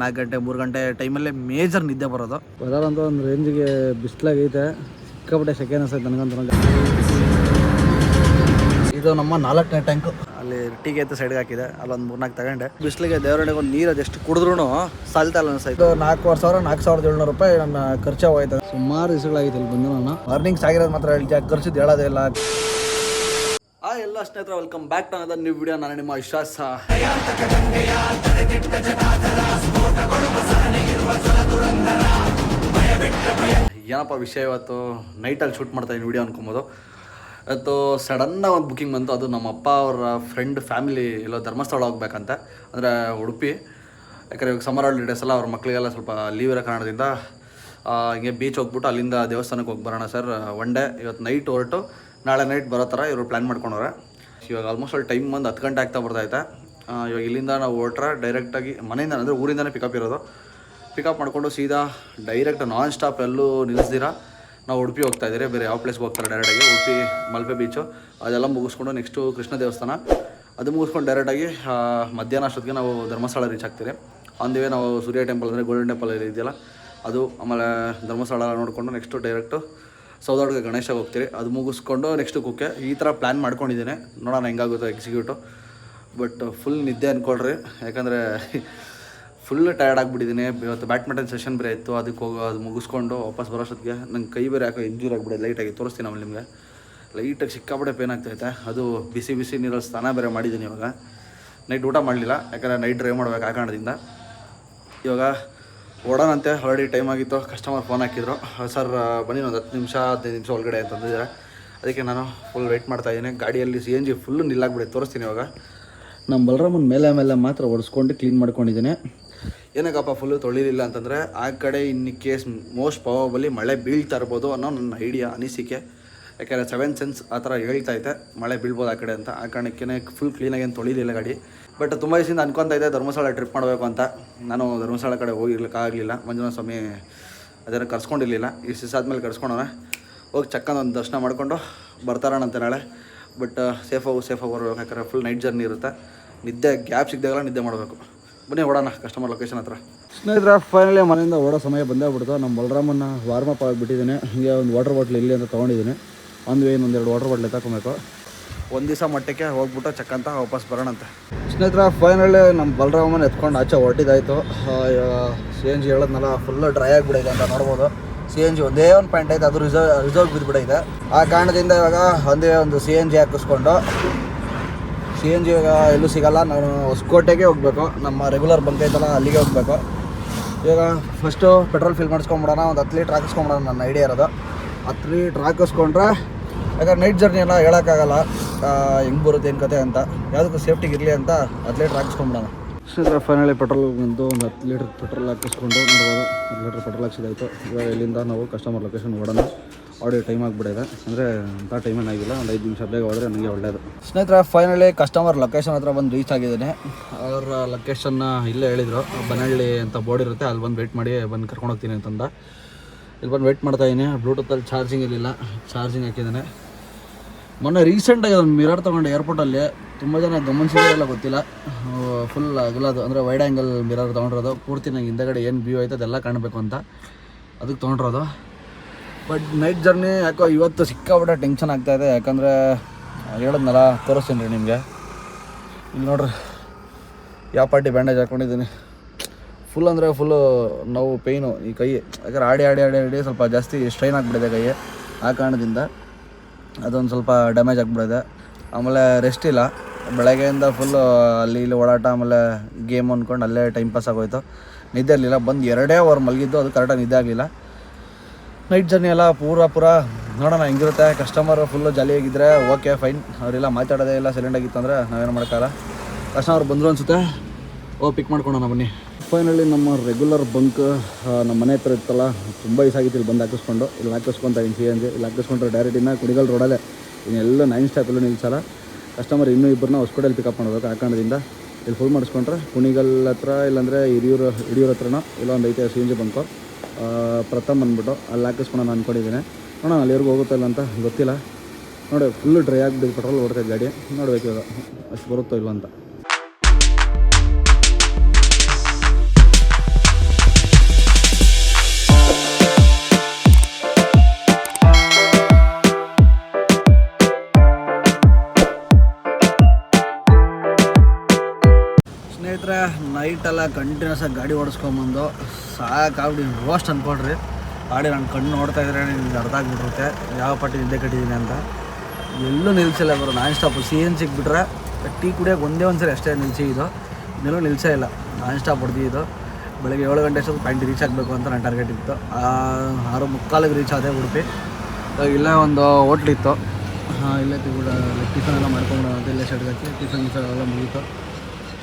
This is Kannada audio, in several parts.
4 ಗಂಟೆ 3 ಗಂಟೆ ಟೈಮಲ್ಲೇ ಮೇಜರ್ ನಿದ್ದೆ ಬರೋದು. ವೆದರ್ ಅಂತ ಒಂದು ರೇಂಜಿಗೆ ಬಿಸಿಲಾಗೈತೆ, ಸಿಕ್ಕಾಪಟ್ಟೆ ಸೆಕೆ ಅನಿಸ್ತೈತೆ ನನಗಂತ. ಇದು ನಮ್ಮ 4ನೇ ಟ್ಯಾಂಕು. ಅಲ್ಲಿ ಟೀಗೆ ಎತ್ತು ಸೈಡ್ಗೆ ಹಾಕಿದೆ, ಅಲ್ಲೊಂದು 3-4 ತಗೊಂಡೆ. ಬಿಸಿಲಿಗೆ ದೇವರಡೆಗೆ ಒಂದು ನೀರು ಅದೆಷ್ಟು ಕುಡಿದ್ರೂ ಸಾಲ್ತಲ್ಲ ಅನಿಸ್ತಾಯಿತ್ತು. 4,700 ರೂಪಾಯಿ ನನ್ನ ಖರ್ಚು ಹೋಯ್ತು. ಸುಮಾರು ದಿವಸಗಳಾಗಿತ್ತು ಇಲ್ಲಿ ಬಂದು. ನಾನು ಅರ್ನಿಂಗ್ಸ್ ಆಗಿರೋದು ಮಾತ್ರ ಹೇಳ್ತೀವಿ, ಖರ್ಚಿದ್ದು ಹೇಳೋದೇ ಇಲ್ಲ. ಎಲ್ಲ ಸ್ನೇಹಿತರೆ, welcome back to another new video. ನಾನು ನಿಮ್ಮ ವಿಶ್ವಾಸ. ಏನಪ್ಪ ವಿಷಯ, ಇವತ್ತು ನೈಟಲ್ಲಿ ಶೂಟ್ ಮಾಡ್ತಾಯಿದ್ದೀನಿ ವಿಡಿಯೋ ಅನ್ಕೊಬೋದು. ಇವತ್ತು ಸಡನ್ನಾಗಿ ಒಂದು ಬುಕ್ಕಿಂಗ್ ಬಂತು. ಅದು ನಮ್ಮ ಅಪ್ಪ ಅವರ ಫ್ರೆಂಡ್ ಫ್ಯಾಮಿಲಿ ಎಲ್ಲೋ ಧರ್ಮಸ್ಥಳ ಹೋಗ್ಬೇಕಂತ, ಅಂದರೆ ಉಡುಪಿ. ಯಾಕಂದರೆ ಇವಾಗ ಸಮ್ಮರ್ ಹಾಲಿಡೇಸ್ ಎಲ್ಲ ಅವ್ರ ಮಕ್ಕಳಿಗೆಲ್ಲ ಸ್ವಲ್ಪ ಲೀವ್ ಇರೋ ಕಾರಣದಿಂದ ಹಿಂಗೆ ಬೀಚ್ ಹೋಗ್ಬಿಟ್ಟು ಅಲ್ಲಿಂದ ದೇವಸ್ಥಾನಕ್ಕೆ ಹೋಗಿ ಬರೋಣ ಸರ್, ಒನ್ ಡೇ ಇವತ್ತು ನೈಟ್ ಹೊರಟು ನಾಳೆ ನೈಟ್ ಬರೋ ಥರ ಇವರು ಪ್ಲ್ಯಾನ್ ಮಾಡ್ಕೊಂಡವ್ರೆ. ಇವಾಗ ಆಲ್ಮೋಸ್ಟ್ ಅಲ್ಲಿ ಟೈಮ್ ಬಂದು 10 ಗಂಟೆ ಆಗ್ತಾ ಬರ್ತೈತೆ. ಇವಾಗ ಇಲ್ಲಿಂದ ನಾವು ಹೊರಟ್ರೆ ಡೈರೆಕ್ಟಾಗಿ ಮನೆಯಿಂದ, ಅಂದರೆ ಊರಿಂದನೇ ಪಿಕಪ್ ಇರೋದು. ಪಿಕಪ್ ಮಾಡಿಕೊಂಡು ಸೀದಾ ಡೈರೆಕ್ಟ್ ನಾನ್ ಸ್ಟಾಪ್ ಎಲ್ಲೂ ನಿಲ್ಲಿಸ್ದಿರ ನಾವು ಉಡುಪಿ ಹೋಗ್ತಾ ಇದ್ದೀರಿ. ಬೇರೆ ಯಾವ ಪ್ಲೇಸ್ಗೆ ಹೋಗ್ತಾರೆ ಡೈರೆಕ್ಟಾಗಿ ಉಡುಪಿ ಮಲ್ಪೆ ಬೀಚು ಅದೆಲ್ಲ ಮುಗಿಸ್ಕೊಂಡು ನೆಕ್ಸ್ಟು ಕೃಷ್ಣ ದೇವಸ್ಥಾನ ಅದು ಮುಗಿಸ್ಕೊಂಡು ಡೈರೆಕ್ಟಾಗಿ ಮಧ್ಯಾಹ್ನ ಅಷ್ಟೊತ್ತಿಗೆ ನಾವು ಧರ್ಮಸ್ಥಳ ರೀಚ್ ಆಗ್ತೀರಿ. ಅಂದಿವೆ ನಾವು ಸೂರ್ಯ ಟೆಂಪಲ್, ಅಂದರೆ ಗೋಲ್ಡನ್ ಟೆಂಪಲ್ ಇದೆಯಲ್ಲ ಅದು, ಆಮೇಲೆ ಧರ್ಮಸ್ಥಳ ನೋಡಿಕೊಂಡು ನೆಕ್ಸ್ಟು ಡೈರೆಕ್ಟು ಸೌದೊಳಗೆ ಗಣೇಶಗೆ ಹೋಗ್ತೀರಿ. ಅದು ಮುಗಿಸ್ಕೊಂಡು ನೆಕ್ಸ್ಟು ಕುಕ್ಕೆ. ಈ ಥರ ಪ್ಲ್ಯಾನ್ ಮಾಡ್ಕೊಂಡಿದ್ದೀನಿ, ನೋಡೋಣ ಹೆಂಗಾಗುತ್ತೋ ಎಕ್ಸಿಕ್ಯೂಟು. ಬಟ್ ಫುಲ್ ನಿದ್ದೆ ಅಂದ್ಕೊಳ್ರಿ, ಯಾಕಂದರೆ ಫುಲ್ ಟಯರ್ಡ್ ಆಗಿಬಿಟ್ಟಿದ್ದೀನಿ. ಇವತ್ತು ಬ್ಯಾಡ್ಮಿಂಟನ್ ಸೆಷನ್ ಬೇರೆ ಇತ್ತು, ಅದಕ್ಕೆ ಅದು ಮುಗಿಸ್ಕೊಂಡು ವಾಪಸ್ ಬರೋಷ್ಟೊತ್ತಿಗೆ ನಂಗೆ ಕೈ ಬೇರೆ ಯಾಕೋ ಇಂಜೂರ್ ಆಗಿಬಿಟ್ಟಿದೆ. ಲೈಟಾಗಿ ತೋರಿಸ್ತೀನಿ ಆಮೇಲೆ ನಿಮಗೆ. ಲೈಟಾಗಿ ಸಿಕ್ಕಾಪಟ್ಟೆ ಪೇನ್ ಆಗ್ತೈತೆ. ಅದು ಬಿಸಿ ಬಿಸಿ ನೀರಲ್ಲಿ ಸ್ನಾನ ಬೇರೆ ಮಾಡಿದ್ದೀನಿ. ಇವಾಗ ನೈಟ್ ಊಟ ಮಾಡಲಿಲ್ಲ, ಯಾಕಂದರೆ ನೈಟ್ ಡ್ರೈವ್ ಮಾಡ್ಬೇಕು ಆ ಕಾರಣದಿಂದ. ಇವಾಗ ಓಡೋಣಂತೆ, ಆಲ್ರೆಡಿ ಟೈಮ್ ಆಗಿತ್ತು. ಕಸ್ಟಮರ್ ಫೋನ್ ಹಾಕಿದ್ರು, ಸರ್ ಬನ್ನಿ ಒಂದು 10 ನಿಮಿಷ 15 ನಿಮಿಷ ಒಳಗಡೆ ಅಂತಂದಿದ್ದಾರೆ. ಅದಕ್ಕೆ ನಾನು ಫುಲ್ ವೆಯ್ಟ್ ಮಾಡ್ತಾಯಿದ್ದೀನಿ. ಗಾಡಿಯಲ್ಲಿ CNG ಫುಲ್ಲು ನಿಲ್ಲಾಗ್ಬಿಡಿ, ತೋರಿಸ್ತೀನಿ ಇವಾಗ. ನಮ್ಮ ಬಲರಾಮನ ಮೇಲೆ ಮಾತ್ರ ಒಡಿಸ್ಕೊಂಡು ಕ್ಲೀನ್ ಮಾಡ್ಕೊಂಡಿದ್ದೀನಿ. ಏನಕ್ಕಪ್ಪ ಫುಲ್ಲು ತೊಳಿಲಿಲ್ಲ ಅಂತಂದರೆ, ಆ ಕಡೆ ಇನ್ ಕೇಸ್ ಮೋಸ್ಟ್ ಪ್ರಾಬಬಲಿ ಮಳೆ ಬೀಳ್ತಾ ಇರ್ಬೋದು ಅನ್ನೋ ನನ್ನ ಐಡಿಯಾ, ಅನಿಸಿಕೆ. ಯಾಕೆಂದರೆ 7 ಸೆನ್ಸ್ ಆ ಥರ ಹೇಳ್ತೈತೆ ಮಳೆ ಬೀಳ್ಬೋದು ಆ ಕಡೆ ಅಂತ. ಆ ಕಾರಣಕ್ಕೇ ಫುಲ್ ಕ್ಲೀನಾಗಿ ಏನು ತೊಳಿಲಿಲ್ಲ ಗಾಡಿ. ಬಟ್ ತುಂಬ ದಿವಸದಿಂದ ಅನ್ಕೊತಾ ಇದ್ದೆ ಧರ್ಮಸ್ಥಳ ಟ್ರಿಪ್ ಮಾಡಬೇಕು ಅಂತ. ನಾನು ಧರ್ಮಸ್ಥಳ ಕಡೆ ಹೋಗಿರ್ಲಿಕ್ಕಾಗಲಿಲ್ಲ. ಮಂಜುನಾಥ ಸ್ವಾಮಿ ಅದನ್ನು ಕರ್ಸ್ಕೊಂಡಿರಲಿಲ್ಲ. ಇಷ್ಟು ದಿವಸ ಆದಮೇಲೆ ಕರ್ಸ್ಕೊಂಡೋಣ, ಹೋಗಿ ಚಕ್ಕಂದು ಒಂದು ದರ್ಶನ ಮಾಡಿಕೊಂಡು ಬರ್ತಾರಣಂತೆ ನಾಳೆ. ಬಟ್ ಸೇಫಾಗಿ ಬರ್ಬೇಕು, ಯಾಕಂದರೆ ಫುಲ್ ನೈಟ್ ಜರ್ನಿ ಇರುತ್ತೆ. ನಿದ್ದೆ ಗ್ಯಾಪ್ ಸಿಗ್ದಾಗೆಲ್ಲ ನಿದ್ದೆ ಮಾಡಬೇಕು. ಬನ್ನಿ ಓಡೋಣ ಕಸ್ಟಮರ್ ಲೊಕೇಶನ್ ಹತ್ರ. ಸ್ನೇಹಿತರೆ, ಫೈನಲಿ ಮನೆಯಿಂದ ಓಡೋ ಸಮಯ ಬಂದೇ ಬಿಡ್ತು. ನಮ್ಮ ಬಲರಾಮನ್ನ ವಾರ್ಮಪ್ ಆಗಿಬಿಟ್ಟಿದ್ದೀನಿ. ಹೀಗೆ ಒಂದು ವಾಟರ್ ಬಾಟ್ಲ್ ಇಲ್ಲಿ ಅಂತ ತೊಗೊಂಡಿದ್ದೀನಿ. ಒಂದು ವೇನ್ 1-2 ವಾಟರ್ ಬಾಟ್ಲ್ ಎತ್ತಾಕೊಬೇಕು. ಒಂದು ದಿವಸ ಮಟ್ಟಕ್ಕೆ ಹೋಗ್ಬಿಟ್ಟು ಚಕ್ಕಂತ ವಾಪಸ್ ಬರೋಣಂತೆ. ಸ್ನೇಹಿತರೆ, ಫೈನಲಿ ನಮ್ಮ ಬಲರಾಮನ ಎತ್ಕೊಂಡು ಆಚೆ ಹೊಟ್ಟಿದ್ದಾಯಿತು. CNG ಹೇಳೋದ್ನಲ್ಲ ಫುಲ್ಲು ಡ್ರೈ ಆಗಿಬಿಡೈತೆ ಅಂತ ನೋಡ್ಬೋದು. CNG ಒಂದೇ ಒಂದು ಪಾಯಿಂಟ್ ಐತೆ, ಅದು ರಿಸರ್ವ್ ಬಿದ್ದುಬಿಡೈತೆ. ಆ ಕಾರಣದಿಂದ ಇವಾಗ ಒಂದೇ ಒಂದು CNG ಹಾಕಿಸ್ಕೊಂಡು, CNG ಇವಾಗ ಎಲ್ಲೂ ಸಿಗೋಲ್ಲ, ನಾನು ಹೊಸಕೋಟೆಗೆ ಹೋಗಬೇಕು. ನಮ್ಮ ರೆಗ್ಯುಲರ್ ಬಂಕ್ ಐತಲ್ಲ ಅಲ್ಲಿಗೆ ಹೋಗಬೇಕು. ಇವಾಗ ಫಸ್ಟು ಪೆಟ್ರೋಲ್ ಫಿಲ್ ಮಾಡಿಸ್ಕೊಂಬಿಡೋಣ. ಒಂದು 10 ಲೀಟ್ರ್ ಹಾಕಿಸ್ಕೊಂಬಿಡೋಣ, ನನ್ನ ಐಡಿಯಾ ಇರೋದು. 10 ಲೀಟ್ರ್ ಹಾಕಿಸ್ಕೊಂಡ್ರೆ, ಯಾಕಂದ್ರೆ ನೈಟ್ ಜರ್ನಿ ಎಲ್ಲ ಹೇಳೋಕ್ಕಾಗಲ್ಲ ಹೆಂಗೆ ಬರುತ್ತೆ ಏನು ಕತೆ ಅಂತ. ಯಾವುದಕ್ಕೂ ಸೇಫ್ಟಿಗೆ ಇರಲಿ ಅಂತ 10 ಲೀಟ್ರ್ ಹಾಕಿಸ್ಕೊಂಬಿಡೋಣ. ಸ್ನೇಹಿತರೆ, ಫೈನಲಿ ಪೆಟ್ರೋಲ್ ಬಂದು ಒಂದು 10 ಲೀಟ್ರ್ ಪೆಟ್ರೋಲ್ ಹಾಕಿಸ್ಕೊಂಡು ನೋಡ್ಬೋದು. 10 ಲೀಟ್ರ್ ಪೆಟ್ರೋಲ್ ಹಾಕ್ಸಿದಾಯಿತು. ಇವಾಗ ಇಲ್ಲಿಂದ ನಾವು ಕಸ್ಟಮರ್ ಲೊಕೇಶನ್ ಓಡೋಣ. ಆಡಿಯೋ ಟೈಮ್ ಆಗಿಬಿಟ್ಟಿದೆ, ಅಂದರೆ ಅಂಥ ಟೈಮೇನಾಗಿಲ್ಲ. ಒಂದು 5 ನಿಮಿಷ ಬೇಗ ಹೋದರೆ ನನಗೆ ಒಳ್ಳೆಯದು. ಸ್ನೇಹಿತರೆ, ಫೈನಲಿ ಕಸ್ಟಮರ್ ಲೊಕೇಶನ್ ಹತ್ರ ಬಂದು ರೀಚ್ ಆಗಿದ್ದೀನಿ. ಅವ್ರ ಲೊಕೇಶನ್ನ ಇಲ್ಲೇ ಹೇಳಿದರು, ಬನಹಳ್ಳಿ ಅಂತ ಬೋರ್ಡ್ ಇರುತ್ತೆ, ಅಲ್ಲಿ ಬಂದು ವೆಯ್ಟ್ ಮಾಡಿ ಬಂದು ಕರ್ಕೊಂಡು ಹೋಗ್ತೀನಿ ಅಂತಂದ. ಇಲ್ಲಿ ಬಂದು ವೆಯ್ಟ್ ಮಾಡ್ತಾಯಿದ್ದೀನಿ. ಬ್ಲೂಟೂತಲ್ಲಿ ಚಾರ್ಜಿಂಗ್ ಇರಲಿಲ್ಲ, ಚಾರ್ಜಿಂಗ್ ಹಾಕಿದ್ದಾನೆ. ಮೊನ್ನೆ ರೀಸೆಂಟಾಗಿ ಅದನ್ನು ಮಿರರ್ ತೊಗೊಂಡು ಏರ್ಪೋರ್ಟಲ್ಲಿ ತುಂಬ ಜನ ಗಮನಿಸಿದ್ರೆಲ್ಲ ಗೊತ್ತಿಲ್ಲ. ಫುಲ್ ಅಗಲದು, ಅಂದರೆ ವೈಡ್ ಆ್ಯಂಗಲ್ ಮಿರರ್ ತೊಗೊಂಡಿರೋದು. ಪೂರ್ತಿ ನಂಗೆ ಹಿಂದೆಗಡೆ ಏನು ವ್ಯೂ ಐತೆ ಅದೆಲ್ಲ ಕಾಣಬೇಕು ಅಂತ ಅದಕ್ಕೆ ತೊಗೊಂಡಿರೋದು. ಬಟ್ ನೈಟ್ ಜರ್ನಿ ಯಾಕೋ ಇವತ್ತು ಸಿಕ್ಕಾಬಿಟ್ಟೆ ಟೆನ್ಷನ್ ಆಗ್ತಾಯಿದೆ. ಯಾಕಂದರೆ ಹೇಳೋದ್ನಲ್ಲ, ತೋರಿಸ್ತೀನಿ ರೀ ನಿಮಗೆ. ಇಲ್ಲಿ ನೋಡ್ರಿ, ಯಾವ ಪಾರ್ಟಿ ಬ್ಯಾಂಡೇಜ್ ಹಾಕ್ಕೊಂಡಿದ್ದೀನಿ. ಫುಲ್ ಅಂದರೆ ಫುಲ್ಲು ನೋವು, ಪೇಯ್ನು ಈ ಕೈ. ಯಾಕಂದ್ರೆ ಆಡಿ ಸ್ವಲ್ಪ ಜಾಸ್ತಿ ಸ್ಟ್ರೈನ್ ಆಗಿಬಿಟ್ಟಿದೆ ಕೈ. ಆ ಕಾರಣದಿಂದ ಅದೊಂದು ಸ್ವಲ್ಪ ಡ್ಯಾಮೇಜ್ ಆಗಿಬಿಟ್ಟಿದೆ. ಆಮೇಲೆ ರೆಸ್ಟ್ ಇಲ್ಲ, ಬೆಳಗ್ಗೆಯಿಂದ ಫುಲ್ಲು ಅಲ್ಲಿ ಇಲ್ಲಿ ಓಡಾಟ, ಆಮೇಲೆ ಗೇಮ್ ಅಂದ್ಕೊಂಡು ಅಲ್ಲೇ ಟೈಮ್ ಪಾಸ್ ಆಗೋಯ್ತು. ನಿದ್ದೆ ಇರಲಿಲ್ಲ. ಬಂದು 2 ಅವರ್ ಮಲಗಿದ್ದು, ಅದು ಕರೆಕ್ಟಾಗಿ ನಿದ್ದೆ ಆಗಲಿಲ್ಲ. ನೈಟ್ ಜರ್ನಿ ಎಲ್ಲ ಪೂರ ನೋಡೋಣ ಹೆಂಗಿರುತ್ತೆ. ಕಸ್ಟಮರು ಫುಲ್ಲು ಜಾಲಿಯಾಗಿದ್ದರೆ ಓಕೆ ಫೈನ್. ಅವರೆಲ್ಲ ಮಾತಾಡೋದೇ ಇಲ್ಲ, ಸೈಲೆಂಟಾಗಿತ್ತು ಅಂದರೆ ನಾವೇನು ಮಾಡೋಕ್ಕಾಗಲ್ಲ. ಕಸ್ಟಮರ್ ಬಂದರು ಅನಿಸುತ್ತೆ, ಪಿಕ್ ಮಾಡ್ಕೊಳೋಣ ಬನ್ನಿ. ಫೈನಲಿ ನಮ್ಮ ರೆಗ್ಯುಲರ್ ಬಂಕ್ ನಮ್ಮ ಮನೆ ಹತ್ರ ಇತ್ತಲ್ಲ, ತುಂಬ ದಿವಸ ಆಗಿತ್ತು ಇಲ್ಲಿ ಬಂದು ಹಾಕಿಸ್ಕೊಂಡು. ಇಲ್ಲಿ ಹಾಕಿಸ್ಕೊತಾ ಇದ್ದೀನಿ CNG. ಇಲ್ಲಿ ಹಾಕಿಸ್ಕೊಂಡ್ರೆ ಡೈರೆಕ್ಟ್ ಇನ್ನು ಕುಣಿಗಲ್ ರೋಡಲ್ಲೇ, ಇನ್ನೆಲ್ಲ 9 ಸ್ಟಾಪಲ್ಲೂ ನಿಲ್ಸಲ್ಲ. ಕಸ್ಟಮರ್ ಇನ್ನೂ ಇಬ್ಬರನ್ನ ಹೊಸಕೋಟೆಯಲ್ಲಿ ಪಿಕಪ್ ಮಾಡಬೇಕು. ಆ ಕಾರಣದಿಂದ ಇಲ್ಲಿ ಫುಲ್ ಮಾಡಿಸ್ಕೊಂಡ್ರೆ ಕುಣಿಗಲ್ ಹತ್ರ, ಇಲ್ಲಾಂದರೆ ಹಿರಿಯೂರ ಹತ್ರನೋ ಇಲ್ಲ ಒಂದು ಐತೆ CNG ಬಂಕು. ಪ್ರಥಮ್ ಬಂದ್ಬಿಟ್ಟು ಅಲ್ಲಿ ಹಾಕಿಸ್ಕೊಂಡು ನಾನು ಅಂದ್ಕೊಂಡಿದ್ದೀನಿ. ನೋಡೋಣ ಅಲ್ಲಿವರೆಗೂ ಹೋಗುತ್ತೋ ಇಲ್ಲ ಅಂತ ಗೊತ್ತಿಲ್ಲ. ನೋಡಿ, ಫುಲ್ಲು ಡ್ರೈ ಆಗಿಬಿಟ್ಟು ಪೆಟ್ರೋಲ್ ಓಡ್ತೈತೆ ಗಾಡಿ. ನೋಡಬೇಕು ಇವಾಗ ಅಷ್ಟು ಬರುತ್ತೋ ಇಲ್ಲ ಅಂತ. ಕಂಟಿನ್ಯೂಸ್ ಆಗಿ ಗಾಡಿ ಓಡಿಸ್ಕೊಂಬಂದು ಸಾಕಾಗ್ಬಿಟ್ಟು ರೋಸ್ಟ್ ಅಂದ್ಕೊಡ್ರಿ. ಗಾಡಿ ನನ್ನ ಕಣ್ಣು ನೋಡ್ತಾ ಇದ್ರೆ ನಿಮ್ಗೆ ಅರ್ಥ ಆಗಿಬಿಟ್ಟಿರುತ್ತೆ ಯಾವ ಪಟ್ಟಿ ನಿದ್ದೆ ಕಟ್ಟಿದ್ದೀನಿ ಅಂತ. ಎಲ್ಲೂ ನಿಲ್ಸಿಲ್ಲ ಬರೋ ನಾನ್ ಸ್ಟಾಪು. CNG ಸಿಕ್ಬಿಟ್ರೆ ಟೀ ಕುಡಿಯೋಕೆ ಒಂದೇ ಒಂದು ಸರಿ ಅಷ್ಟೇ ನಿಲ್ಸಿ ಇದು, ಇನ್ನೆಲ್ಲೂ ನಿಲ್ಸೇ ಇಲ್ಲ. ನಾನ್ ಸ್ಟಾಪ್ ಹೊಡೆದಿದ್ದು ಬೆಳಗ್ಗೆ 7 ಗಂಟೆ ಅಷ್ಟೊತ್ತು ಪಾಯಿಂಟ್ ರೀಚ್ ಆಗಬೇಕು ಅಂತ ನನ್ನ ಟಾರ್ಗೆಟ್ ಇತ್ತು. 6:45 ರೀಚ್ ಆದೆ ಉಡುಪಿ. ಇಲ್ಲೇ ಒಂದು ಹೋಟ್ಲಿತ್ತು, ಇಲ್ಲೇ ಟಿಫನ್ ಎಲ್ಲ ಮಾಡ್ಕೊಂಬಿಡೋಣ ಅಂತ ಇಲ್ಲೇ ಶೆಡ್ಗೆ ಹಾಕಿ ಟಿಫನ್ ಎಲ್ಲ ಮುಗೀತು.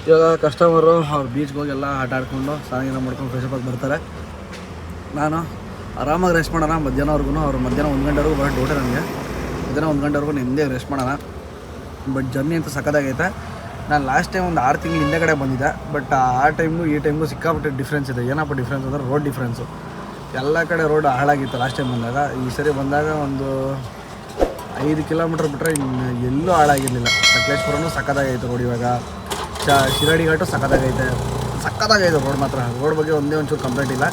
ಇವಾಗ ಕಸ್ಟಮರು ಅವ್ರು ಬೀಚ್ಗೆ ಹೋಗಿ ಎಲ್ಲ ಆಟ ಆಡ್ಕೊಂಡು ಸ್ನಾನ ಮಾಡ್ಕೊಂಡು ಫ್ರೆಶ್ ಆಗಿ ಬರ್ತಾರೆ. ನಾನು ಆರಾಮಾಗಿ ರೆಸ್ಟ್ ಮಾಡೋಣ ಮಧ್ಯಾಹ್ನವರೆಗೂ. ಅವ್ರು ಮಧ್ಯಾಹ್ನ 1 ಗಂಟೆವರೆಗೂ ಬರೋ ಡೌಟೇ ನನಗೆ. ಮಧ್ಯಾಹ್ನ 1 ಗಂಟೆವರೆಗೂ ನೆಮ್ಮದಿಯಾಗಿ ರೆಸ್ಟ್ ಮಾಡೋಣ. ಬಟ್ ಜರ್ನಿ ಅಂತೂ ಸಖತ್ತಾಗೈತೆ. ನಾನು ಲಾಸ್ಟ್ ಟೈಮ್ ಒಂದು 6 ತಿಂಗಳು ಹಿಂದೆ ಕಡೆ ಬಂದಿದ್ದೆ. ಬಟ್ ಆ ಟೈಮು ಈ ಟೈಮು ಸಿಕ್ಕಾಪಟ್ಟೆ ಡಿಫ್ರೆನ್ಸ್ ಇದೆ. ಏನಪ್ಪ ಡಿಫ್ರೆನ್ಸ್ ಅಂದರೆ ರೋಡ್ ಡಿಫ್ರೆನ್ಸು. ಎಲ್ಲ ಕಡೆ ರೋಡ್ ಹಾಳಾಗಿತ್ತು ಲಾಸ್ಟ್ ಟೈಮ್ ಬಂದಾಗ. ಈ ಸರಿ ಬಂದಾಗ ಒಂದು 5 ಕಿಲೋಮೀಟ್ರ್ ಬಿಟ್ಟರೆ ಎಲ್ಲೂ ಹಾಳಾಗಿರಲಿಲ್ಲ. ಸಕಲೇಶ್ಪುರನೂ ಸಖತ್ತಾಗೈತೆ ರೋಡ್. ಇವಾಗ ಶಿರಾಡಿ ಘಾಟು ಸಖತ್ತಾಗೈತೆ ರೋಡ್ ಮಾತ್ರ. ರೋಡ್ ಬಗ್ಗೆ ಒಂದೇ ಒಂಚೂರು ಕಂಪ್ಲೇಂಟ್ ಇಲ್ಲ.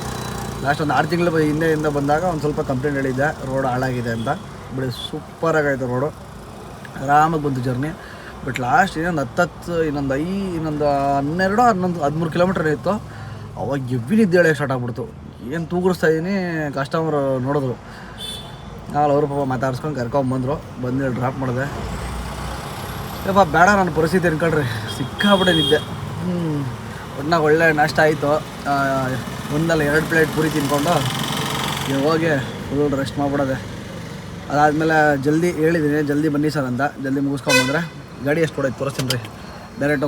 ಲಾಸ್ಟ್ ಒಂದು 6 ತಿಂಗಳ ಹಿಂದೆಯಿಂದ ಬಂದಾಗ ಒಂದು ಸ್ವಲ್ಪ ಕಂಪ್ಲೇಂಟ್ ಹೇಳಿದ್ದೆ ರೋಡ್ ಹಾಳಾಗಿದೆ ಅಂತ. ಬಿಡಿ ಸೂಪರಾಗೈತೆ ರೋಡು, ಆರಾಮಾಗಿ ಬಂತು ಜರ್ನಿ. ಬಟ್ ಲಾಸ್ಟ್ ಇನ್ನೊಂದು 12-13 ಕಿಲೋಮೀಟ್ರ್ ಇತ್ತು. ಅವಾಗ ಎವ್ವಿ ನಿದ್ದೇಳೆ ಸ್ಟಾರ್ಟ್ ಆಗ್ಬಿಡ್ತು. ಏನು ತೂಗುಡಿಸ್ತಾ ಇದ್ದೀನಿ, ಕಸ್ಟಮರ್ ನೋಡಿದ್ರು. ಅವರು ಪಾಪ ಮಾತಾಡ್ಸ್ಕೊಂಡು ಕರ್ಕೊಂಬಂದರು. ಬಂದು ಡ್ರಾಪ್ ಮಾಡಿದೆ. ಯಪ್ಪ ಬೇಡ ನನ್ನ ಪರಿಸ್ಥಿತಿ ಅನ್ಕೊಳ್ರಿ, ಸಿಕ್ಕಾಬಿಟ್ಟೆ ನಿದ್ದೆ. ಒಟ್ನಾಗ ಒಳ್ಳೆ ನಾಷ್ಟ ಆಯಿತು. 1-2 ಪ್ಲೇಟ್ ಪೂರಿ ತಿನ್ಕೊಂಡು ಹೋಗಿ ಫುಲ್ ರೆಸ್ಟ್ ಮಾಡಿಬಿಡೋದೆ. ಅದಾದಮೇಲೆ ಜಲ್ದಿ ಹೇಳಿದ್ದೀನಿ, ಜಲ್ದಿ ಬನ್ನಿ ಸರ್ ಅಂತ. ಜಲ್ದಿ ಮುಗಿಸ್ಕೊಂಬಂದ್ರೆ ಗಾಡಿ ಎಷ್ಟು ಕೊಡೋದು ತೋರಿಸ್ತೀನಿ ರೀ. ಡೈರೆಕ್ಟು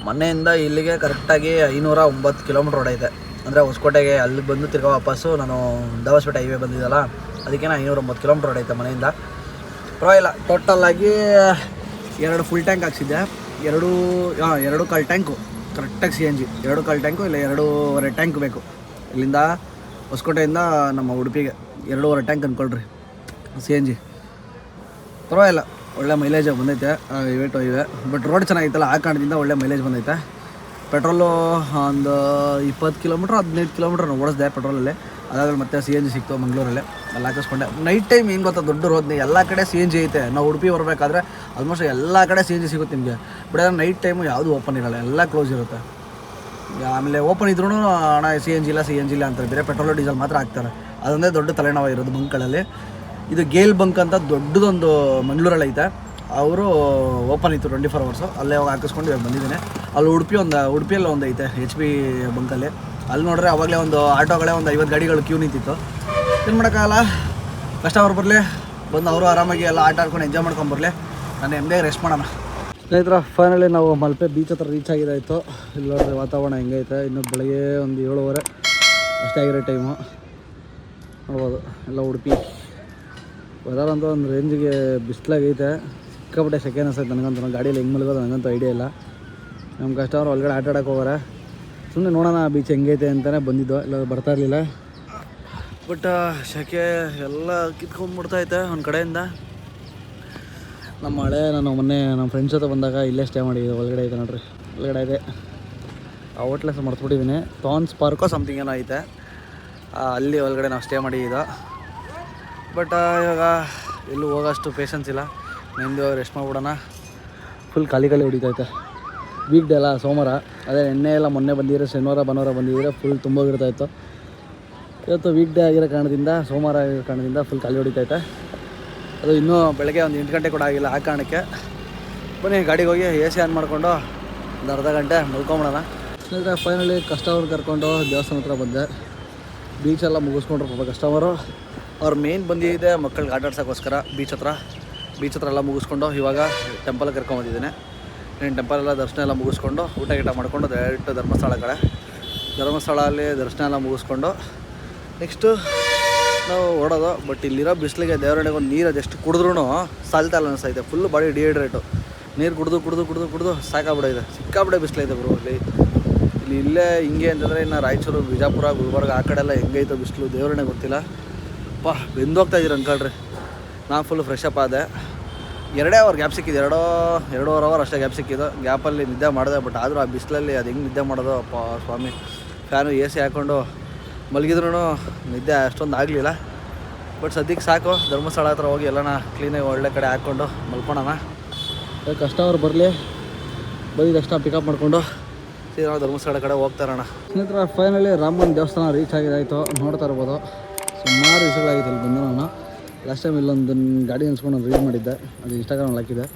ಮನೆಯಿಂದ ಇಲ್ಲಿಗೆ ಕರೆಕ್ಟಾಗಿ 509 ಕಿಲೋಮೀಟ್ರ್ ಹೊಡೈತೆ. ಅಂದರೆ ಹೊಸಕೋಟೆಗೆ ಅಲ್ಲಿಗೆ ಬಂದು ತಿರ್ಗಾ ವಾಪಸ್ಸು ನಾನು ದಾಬಸ್ಪೇಟೆ ಹೈವೇ ಬಂದಿದ್ದಲ್ಲ, ಅದಕ್ಕೆ 509 ಕಿಲೋಮೀಟ್ರ್ ಹೊಡೈತೆ ಮನೆಯಿಂದ. ಪರವಾಗಿಲ್ಲ. ಟೋಟಲಾಗಿ 2 ಫುಲ್ ಟ್ಯಾಂಕ್ ಹಾಕ್ಸಿದ್ದೆ. 2.25 ಟ್ಯಾಂಕು ಕರೆಕ್ಟಾಗಿ CNG. 2.25 ಟ್ಯಾಂಕು ಇಲ್ಲ 2.5 ಟ್ಯಾಂಕ್ ಬೇಕು. ಇಲ್ಲಿಂದ ಹೊಸಕೋಟೆಯಿಂದ ನಮ್ಮ ಉಡುಪಿಗೆ 2.5 ಟ್ಯಾಂಕ್ ಅಂದ್ಕೊಳ್ರಿ CNG. ಪರವಾಗಿಲ್ಲ, ಒಳ್ಳೆ ಮೈಲೇಜ್ ಬಂದೈತೆ highway to highway. But road ಚೆನ್ನಾಗಿತ್ತಲ್ಲ, ಆ ಕಾರಣದಿಂದ ಒಳ್ಳೆ ಮೈಲೇಜ್ ಬಂದೈತೆ. ಪೆಟ್ರೋಲು ಒಂದು 20 ಕಿಲೋಮೀಟ್ರ್ 15 ಕಿಲೋಮೀಟ್ರ್ ನಾನು ಓಡಿಸ್ದೆ ಪೆಟ್ರೋಲಲ್ಲಿ. ಅದಾದ್ಮೇಲೆ ಮತ್ತೆ CNG ಸಿಕ್ತು ಮಂಗಳೂರಲ್ಲಿ, ಅಲ್ಲಿ ಹಾಕಿಸ್ಕೊಂಡೆ. ನೈಟ್ ಟೈಮ್ ಏನು ಗೊತ್ತಾ, ದೊಡ್ಡ ರೋಡ್ನಿ ಎಲ್ಲ ಕಡೆ CNG ಐತೆ. ನಾವು ಉಡುಪಿ ಬರಬೇಕಾದ್ರೆ ಆಲ್ಮೋಸ್ಟ್ ಎಲ್ಲ ಕಡೆ CNG ಸಿಗುತ್ತೆ ನಿಮಗೆ. ಬಟ್ ನೈಟ್ ಟೈಮು ಯಾವುದು ಓಪನ್ ಇರೋಲ್ಲ, ಎಲ್ಲ ಕ್ಲೋಸ್ ಇರುತ್ತೆ. ಆಮೇಲೆ ಓಪನ್ ಇದ್ರೂ ಹಣ CNG ಇಲ್ಲ ಅಂತಾರೆ. ಬೇರೆ ಪೆಟ್ರೋಲು ಡೀಸೆಲ್ ಮಾತ್ರ ಹಾಕ್ತಾರೆ. ಅದೊಂದೇ ದೊಡ್ಡ ತಲೆನೋವು ಇರೋದು ಬಂಕ್ಗಳಲ್ಲಿ. ಇದು ಗೇಲ್ ಬಂಕ್ ಅಂತ ದೊಡ್ಡದೊಂದು ಮಂಗಳೂರಲ್ಲಿ ಐತೆ. ಅವರು ಓಪನ್ ಇತ್ತು 24 ಅವರ್ಸು. ಅಲ್ಲೇ ಹೋಗಿ ಹಾಕಿಸ್ಕೊಂಡು ಇವಾಗ ಬಂದಿದ್ದೇನೆ. ಅಲ್ಲಿ ಉಡುಪಿಯಲ್ಲಿ ಒಂದು ಐತೆ HP ಬಂಕಲ್ಲಿ. ಅಲ್ಲಿ ನೋಡಿದ್ರೆ ಅವಾಗಲೇ ಒಂದು ಆಟೋಗಳೇ ಒಂದು 50 ಗಾಡಿಗಳು ಕ್ಯೂ ನಿಂತಿತ್ತು. ಏನು ಮಾಡೋಕ್ಕಾಗಲ್ಲ, ಕಸ್ಟಮರ್ ಬರಲಿ, ಬಂದು ಅವರು ಆರಾಮಾಗಿ ಎಲ್ಲ ಆಟ ಆಡ್ಕೊಂಡು ಎಂಜಾಯ್ ಮಾಡ್ಕೊಂಡು ಬರಲಿ. ನಾನು ನೆಮ್ಮದಿಯಾಗಿ ರೆಸ್ಟ್ ಮಾಡೋಣ. ಸ್ನೇಹಿತರ, ಫೈನಲಿ ನಾವು ಮಲ್ಪೆ ಬೀಚ್ ಹತ್ರ ರೀಚ್ ಆಗಿದ್ದಾಯಿತು. ಇಲ್ಲಿ ನೋಡಿದ್ರೆ ವಾತಾವರಣ ಹೆಂಗೈತೆ. ಇನ್ನು ಬೆಳಗ್ಗೆ ಒಂದು 7:30 ಅಷ್ಟೇ ಆಗಿರೋ ಟೈಮು. ನೋಡ್ಬೋದು ಎಲ್ಲ ಉಡುಪಿ ವೆದರ್ ಅಂತ ಒಂದು ರೇಂಜಿಗೆ ಬಿಸಿಲಾಗೈತೆ. ಸಿಕ್ಕಾಪಟ್ಟೆ ಸೆಕೆ ಅನಿಸ್ತೈತೆ ನನಗಂತೂ. ಗಾಡಿಯಲ್ಲಿ ಹೆಂಗೆ ಮಲಗೋದು ನನಗಂತೂ ಐಡಿಯಾ ಇಲ್ಲ. ನಮ್ಮ ಕಸ್ಟಮರ್ ಒಳಗಡೆ ಆಟ ಆಡೋಕೆ ಹೋಗೋರೆ. ಸುಮ್ಮನೆ ನೋಡೋಣ ಬೀಚ್ ಹೆಂಗೈತೆ ಅಂತಲೇ ಬಂದಿದ್ದು, ಇಲ್ಲ ಬರ್ತಾ ಇರಲಿಲ್ಲ. ಬಟ್ ಸೆಕೆ ಎಲ್ಲ ಕಿತ್ಕೊಂಡ್ಬಿಡ್ತೈತೆ ಒಂದು ಕಡೆಯಿಂದ. ನಾನು ಮೊನ್ನೆ ನಮ್ಮ ಫ್ರೆಂಡ್ಸ್ ಜೊತೆ ಬಂದಾಗ ಇಲ್ಲೇ ಸ್ಟೇ ಮಾಡಿದ್ದೆ. ಒಳಗಡೆ ಐತೆ ನೋಡ್ರಿ, ಒಳಗಡೆ ಇದೆ. ಆ ಹೋಟ್ಲ್ ಹೆಸರು ಮರ್ತ್ಬಿಟ್ಟಿದ್ದೀನಿ, ಥಾನ್ಸ್ ಪಾರ್ಕೋ ಸಮಥಿಂಗ್ ಏನೋ ಐತೆ. ಅಲ್ಲಿ ಒಳಗಡೆ ನಾವು ಸ್ಟೇ ಮಾಡಿದ್ದು. ಬಟ್ ಇವಾಗ ಎಲ್ಲೂ ಹೋಗೋಷ್ಟು ಪೇಷನ್ಸ್ ಇಲ್ಲ. ನೆಮ್ಮದಿ ರೆಸ್ಟ್ ಮಾಡಿಬಿಡೋಣ. ಫುಲ್ ಖಾಲಿ ಹೊಡಿತೈತೆ. ವೀಕ್ ಡೇ ಅಲ್ಲ, ಸೋಮವಾರ. ಅದೇ ಎಣ್ಣೆ ಎಲ್ಲ ಮೊನ್ನೆ ಬಂದಿದ್ರೆ, ಶನಿವಾರ ಭಾನುವಾರ ಬಂದಿದ್ದರೆ ಫುಲ್ ತುಂಬೋಗಿರ್ತಾಯಿತ್ತು. ಇವತ್ತು ವೀಕ್ ಡೇ ಆಗಿರೋ ಕಾರಣದಿಂದ, ಸೋಮವಾರ ಆಗಿರೋ ಕಾರಣದಿಂದ ಫುಲ್ ಖಾಲಿ ಹೊಡಿತೈತೆ. ಅದು ಇನ್ನೂ ಬೆಳಗ್ಗೆ ಒಂದು 8 ಗಂಟೆ ಕೂಡ ಆಗಿಲ್ಲ. ಆ ಕಾರಣಕ್ಕೆ ಬನ್ನಿ ಗಾಡಿಗೆ ಹೋಗಿ AC ಆನ್ ಮಾಡಿಕೊಂಡು ಒಂದು ಅರ್ಧ ಗಂಟೆ ಮಲ್ಕೊಂಬಿಡೋಣ. ಸ್ನೇಹಿತರೆ, ಫೈನಲಿ ಕಸ್ಟಮರ್ ಕರ್ಕೊಂಡು ದೇವಸ್ಥಾನ ಹತ್ರ ಬಂದೆ. ಬೀಚೆಲ್ಲ ಮುಗಿಸ್ಕೊಂಡ್ರು ಪಾಪ ಕಸ್ಟಮರು. ಅವ್ರು ಮೇನ್ ಬಂದಿದೆ ಮಕ್ಕಳಿಗೆ ಆಟ ಆಡ್ಸೋಕ್ಕೋಸ್ಕರ ಬೀಚ್ ಹತ್ರ ಎಲ್ಲ ಮುಗಿಸ್ಕೊಂಡು ಇವಾಗ ಟೆಂಪಲ್ಗೆ ಕರ್ಕೊಂಬಂದಿದ್ದೀನಿ. ನೀನು ಟೆಂಪಲೆಲ್ಲ ದರ್ಶನ ಎಲ್ಲ ಮುಗಿಸ್ಕೊಂಡು ಊಟ ಮಾಡಿಕೊಂಡು ಡೈರೆಕ್ಟ್ ಧರ್ಮಸ್ಥಳ ಅಲ್ಲಿ ದರ್ಶನ ಎಲ್ಲ ಮುಗಿಸ್ಕೊಂಡು ನೆಕ್ಸ್ಟು ನಾವು ಓಡೋದು. ಬಟ್ ಇಲ್ಲಿರೋ ಬಿಸಿಲಿಗೆ ದೇವರಣಿಗೆ ಒಂದು ನೀರು ಅದೆಷ್ಟು ಕುಡಿದ್ರೂ ಸಾಲ್ತಲ್ಲ ಅನಿಸ್ತೈತೆ. Full body ಡಿಹೈಡ್ರೇಟು. ನೀರು ಕುಡಿದು ಸಾಕಾಗ್ಬಿಡೈತೆ. ಸಿಕ್ಕಾಬಿಡೆ ಬಿಸಿಲೈತೆ ಬ್ರೋ ಇಲ್ಲಿ. ಇಲ್ಲೇ ಹಿಂಗೆ ಅಂತಂದರೆ ಇನ್ನು ರಾಯಚೂರು, ಬಿಜಾಪುರ, ಗುಲ್ಬರ್ಗ ಆ ಕಡೆ ಎಲ್ಲ ಹೆಂಗೈತೆ ಬಿಸಿಲು ದೇವರೇ ಗೊತ್ತಿಲ್ಲ. ಬೆಂದೋಗ್ತಾಯಿದ್ದೀರಿ ಅಂದ್ಕೊಳ್ರಿ. ನಾನು ಫುಲ್ ಫ್ರೆಶ್ ಅಪ್ ಆದೆ. 2 ಅವರ್ ಗ್ಯಾಪ್ ಸಿಕ್ಕಿದ್ದು, 2.5 ಅವರ್ ಅಷ್ಟೇ ಗ್ಯಾಪ್ ಸಿಕ್ಕಿದ್ದು. ಗ್ಯಾಪಲ್ಲಿ ನಿದ್ದೆ ಮಾಡಿದೆ. ಬಟ್ ಆದರೂ ಆ ಬಿಸಿಲಲ್ಲಿ ಅದು ಹೆಂಗೆ ನಿದ್ದೆ ಮಾಡೋದು ಅಪ್ಪ ಸ್ವಾಮಿ. ಫ್ಯಾನು AC ಹಾಕ್ಕೊಂಡು ಮಲಗಿದ್ರೂ ನಿದ್ದೆ ಅಷ್ಟೊಂದು ಆಗಲಿಲ್ಲ. ಬಟ್ ಸದ್ಯಕ್ಕೆ ಸಾಕು. ಧರ್ಮಸ್ಥಳ ಹತ್ರ ಹೋಗಿ ಎಲ್ಲನ ಕ್ಲೀನಾಗಿ ಒಳ್ಳೆ ಕಡೆ ಹಾಕ್ಕೊಂಡು ಮಲ್ಕೊಳೋಣ. ಕಸ್ಟಮರ್ ಬರಲಿ, ಬಂದಿದ ತಕ್ಷಣ ಪಿಕಪ್ ಮಾಡಿಕೊಂಡು ಸೀದಾ ಧರ್ಮಸ್ಥಳ ಕಡೆ ಹೋಗ್ತಾ ಇರೋಣ. ಸ್ನೇಹಿತರೆ ಫೈನಲಿ ರಾಮನ ದೇವಸ್ಥಾನ ರೀಚ್ ಆಗಿದ್ದಾಯಿತು. ನೋಡ್ತಾ ಇರ್ಬೋದು ಸುಮಾರು ದಿವಸಗಳಾಗಿತ್ತು ಇಲ್ಲಿ ಬಂದು. ನಾನು ಲಾಸ್ಟ್ ಟೈಮ್ ಇಲ್ಲೊಂದು ಗಾಡಿ ನಿಲ್ಸ್ಕೊಂಡು ನಾನು ರೀಡ್ ಮಾಡಿದ್ದೆ, ಅದು ಇನ್ಸ್ಟಾಗ್ರಾಮಲ್ಲಿ ಹಾಕಿದ್ದೆ.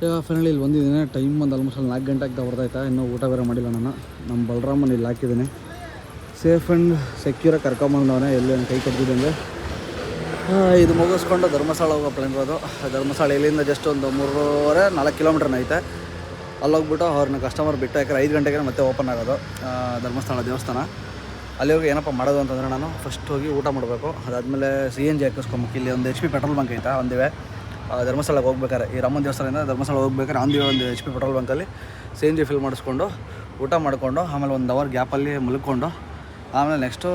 ಈಗ ಫೈನಲಿ ಇಲ್ಲಿ ಬಂದಿದ್ದೀನಿ. ಟೈಮ್ ಒಂದು ಆಲ್ಮೋಸ್ಟ್ 4 ಗಂಟೆ ಆಗ್ತಾ ಬರ್ತಾಯಿತ್ತು. ಇನ್ನೂ ಊಟ ಬೇರೆ ಮಾಡಿಲ್ಲ ನಾನು. ನಮ್ಮ ಬಲರಾಮನ ಇಲ್ಲಿ ಹಾಕಿದ್ದೀನಿ. ಸೇಫ್ ಆ್ಯಂಡ್ ಸೆಕ್ಯೂರಾಗಿ ಕರ್ಕೊಂಬಂದವನೇ ಎಲ್ಲಿ ಕೈ ಕೊಡ್ತಿದ್ದಂಗೆ. ಇದು ಮುಗಿಸ್ಕೊಂಡು ಧರ್ಮಸ್ಥಳ ಹೋಗೋ ಪ್ಲಾನ್ ಇರೋದು. ಧರ್ಮಸ್ಥಳ ಇಲ್ಲಿಂದ ಜಸ್ಟ್ ಒಂದು 3.5-4 ಕಿಲೋಮೀಟ್ರ್ನ ಐತೆ. ಅಲ್ಲೋಗ್ಬಿಟ್ಟು ಅವ್ರನ್ನ ಕಸ್ಟಮರ್ ಬಿಟ್ಟು, ಯಾಕಂದ್ರೆ 5 ಗಂಟೆಗೆ ಮತ್ತೆ ಓಪನ್ ಆಗೋದು ಧರ್ಮಸ್ಥಳ ದೇವಸ್ಥಾನ. ಅಲ್ಲಿವರೆಗೂ ಏನಪ್ಪ ಮಾಡೋದು ಅಂತಂದರೆ ನಾನು ಫಸ್ಟ್ ಹೋಗಿ ಊಟ ಮಾಡಬೇಕು. ಅದಾದಮೇಲೆ CNG ಹಾಕಿಸ್ಕೊಬೇಕು. ಇಲ್ಲಿ ಒಂದು HP ಪೆಟ್ರೋಲ್ ಬಂಕ್ ಐತೆ ಒಂದಿವೆ ಧರ್ಮಸ್ಥಳಕ್ಕೆ ಹೋಗ್ಬೇಕಾರೆ. ಈ ರಾಮನ ದೇವಸ್ಥಾನದಿಂದ ಧರ್ಮಸ್ಥಳ ಹೋಗ್ಬೇಕಾದ್ರೆ ಒಂದಿವೆ ಒಂದು HP ಪೆಟ್ರೋಲ್ ಬಂಕಲ್ಲಿ CNG ಫಿಲ್ ಮಾಡಿಸ್ಕೊಂಡು ಊಟ ಮಾಡಿಕೊಂಡು ಆಮೇಲೆ 1 ಅವರ್ ಗ್ಯಾಪಲ್ಲಿ ಮಲ್ಕೊಂಡು ಆಮೇಲೆ ನೆಕ್ಸ್ಟು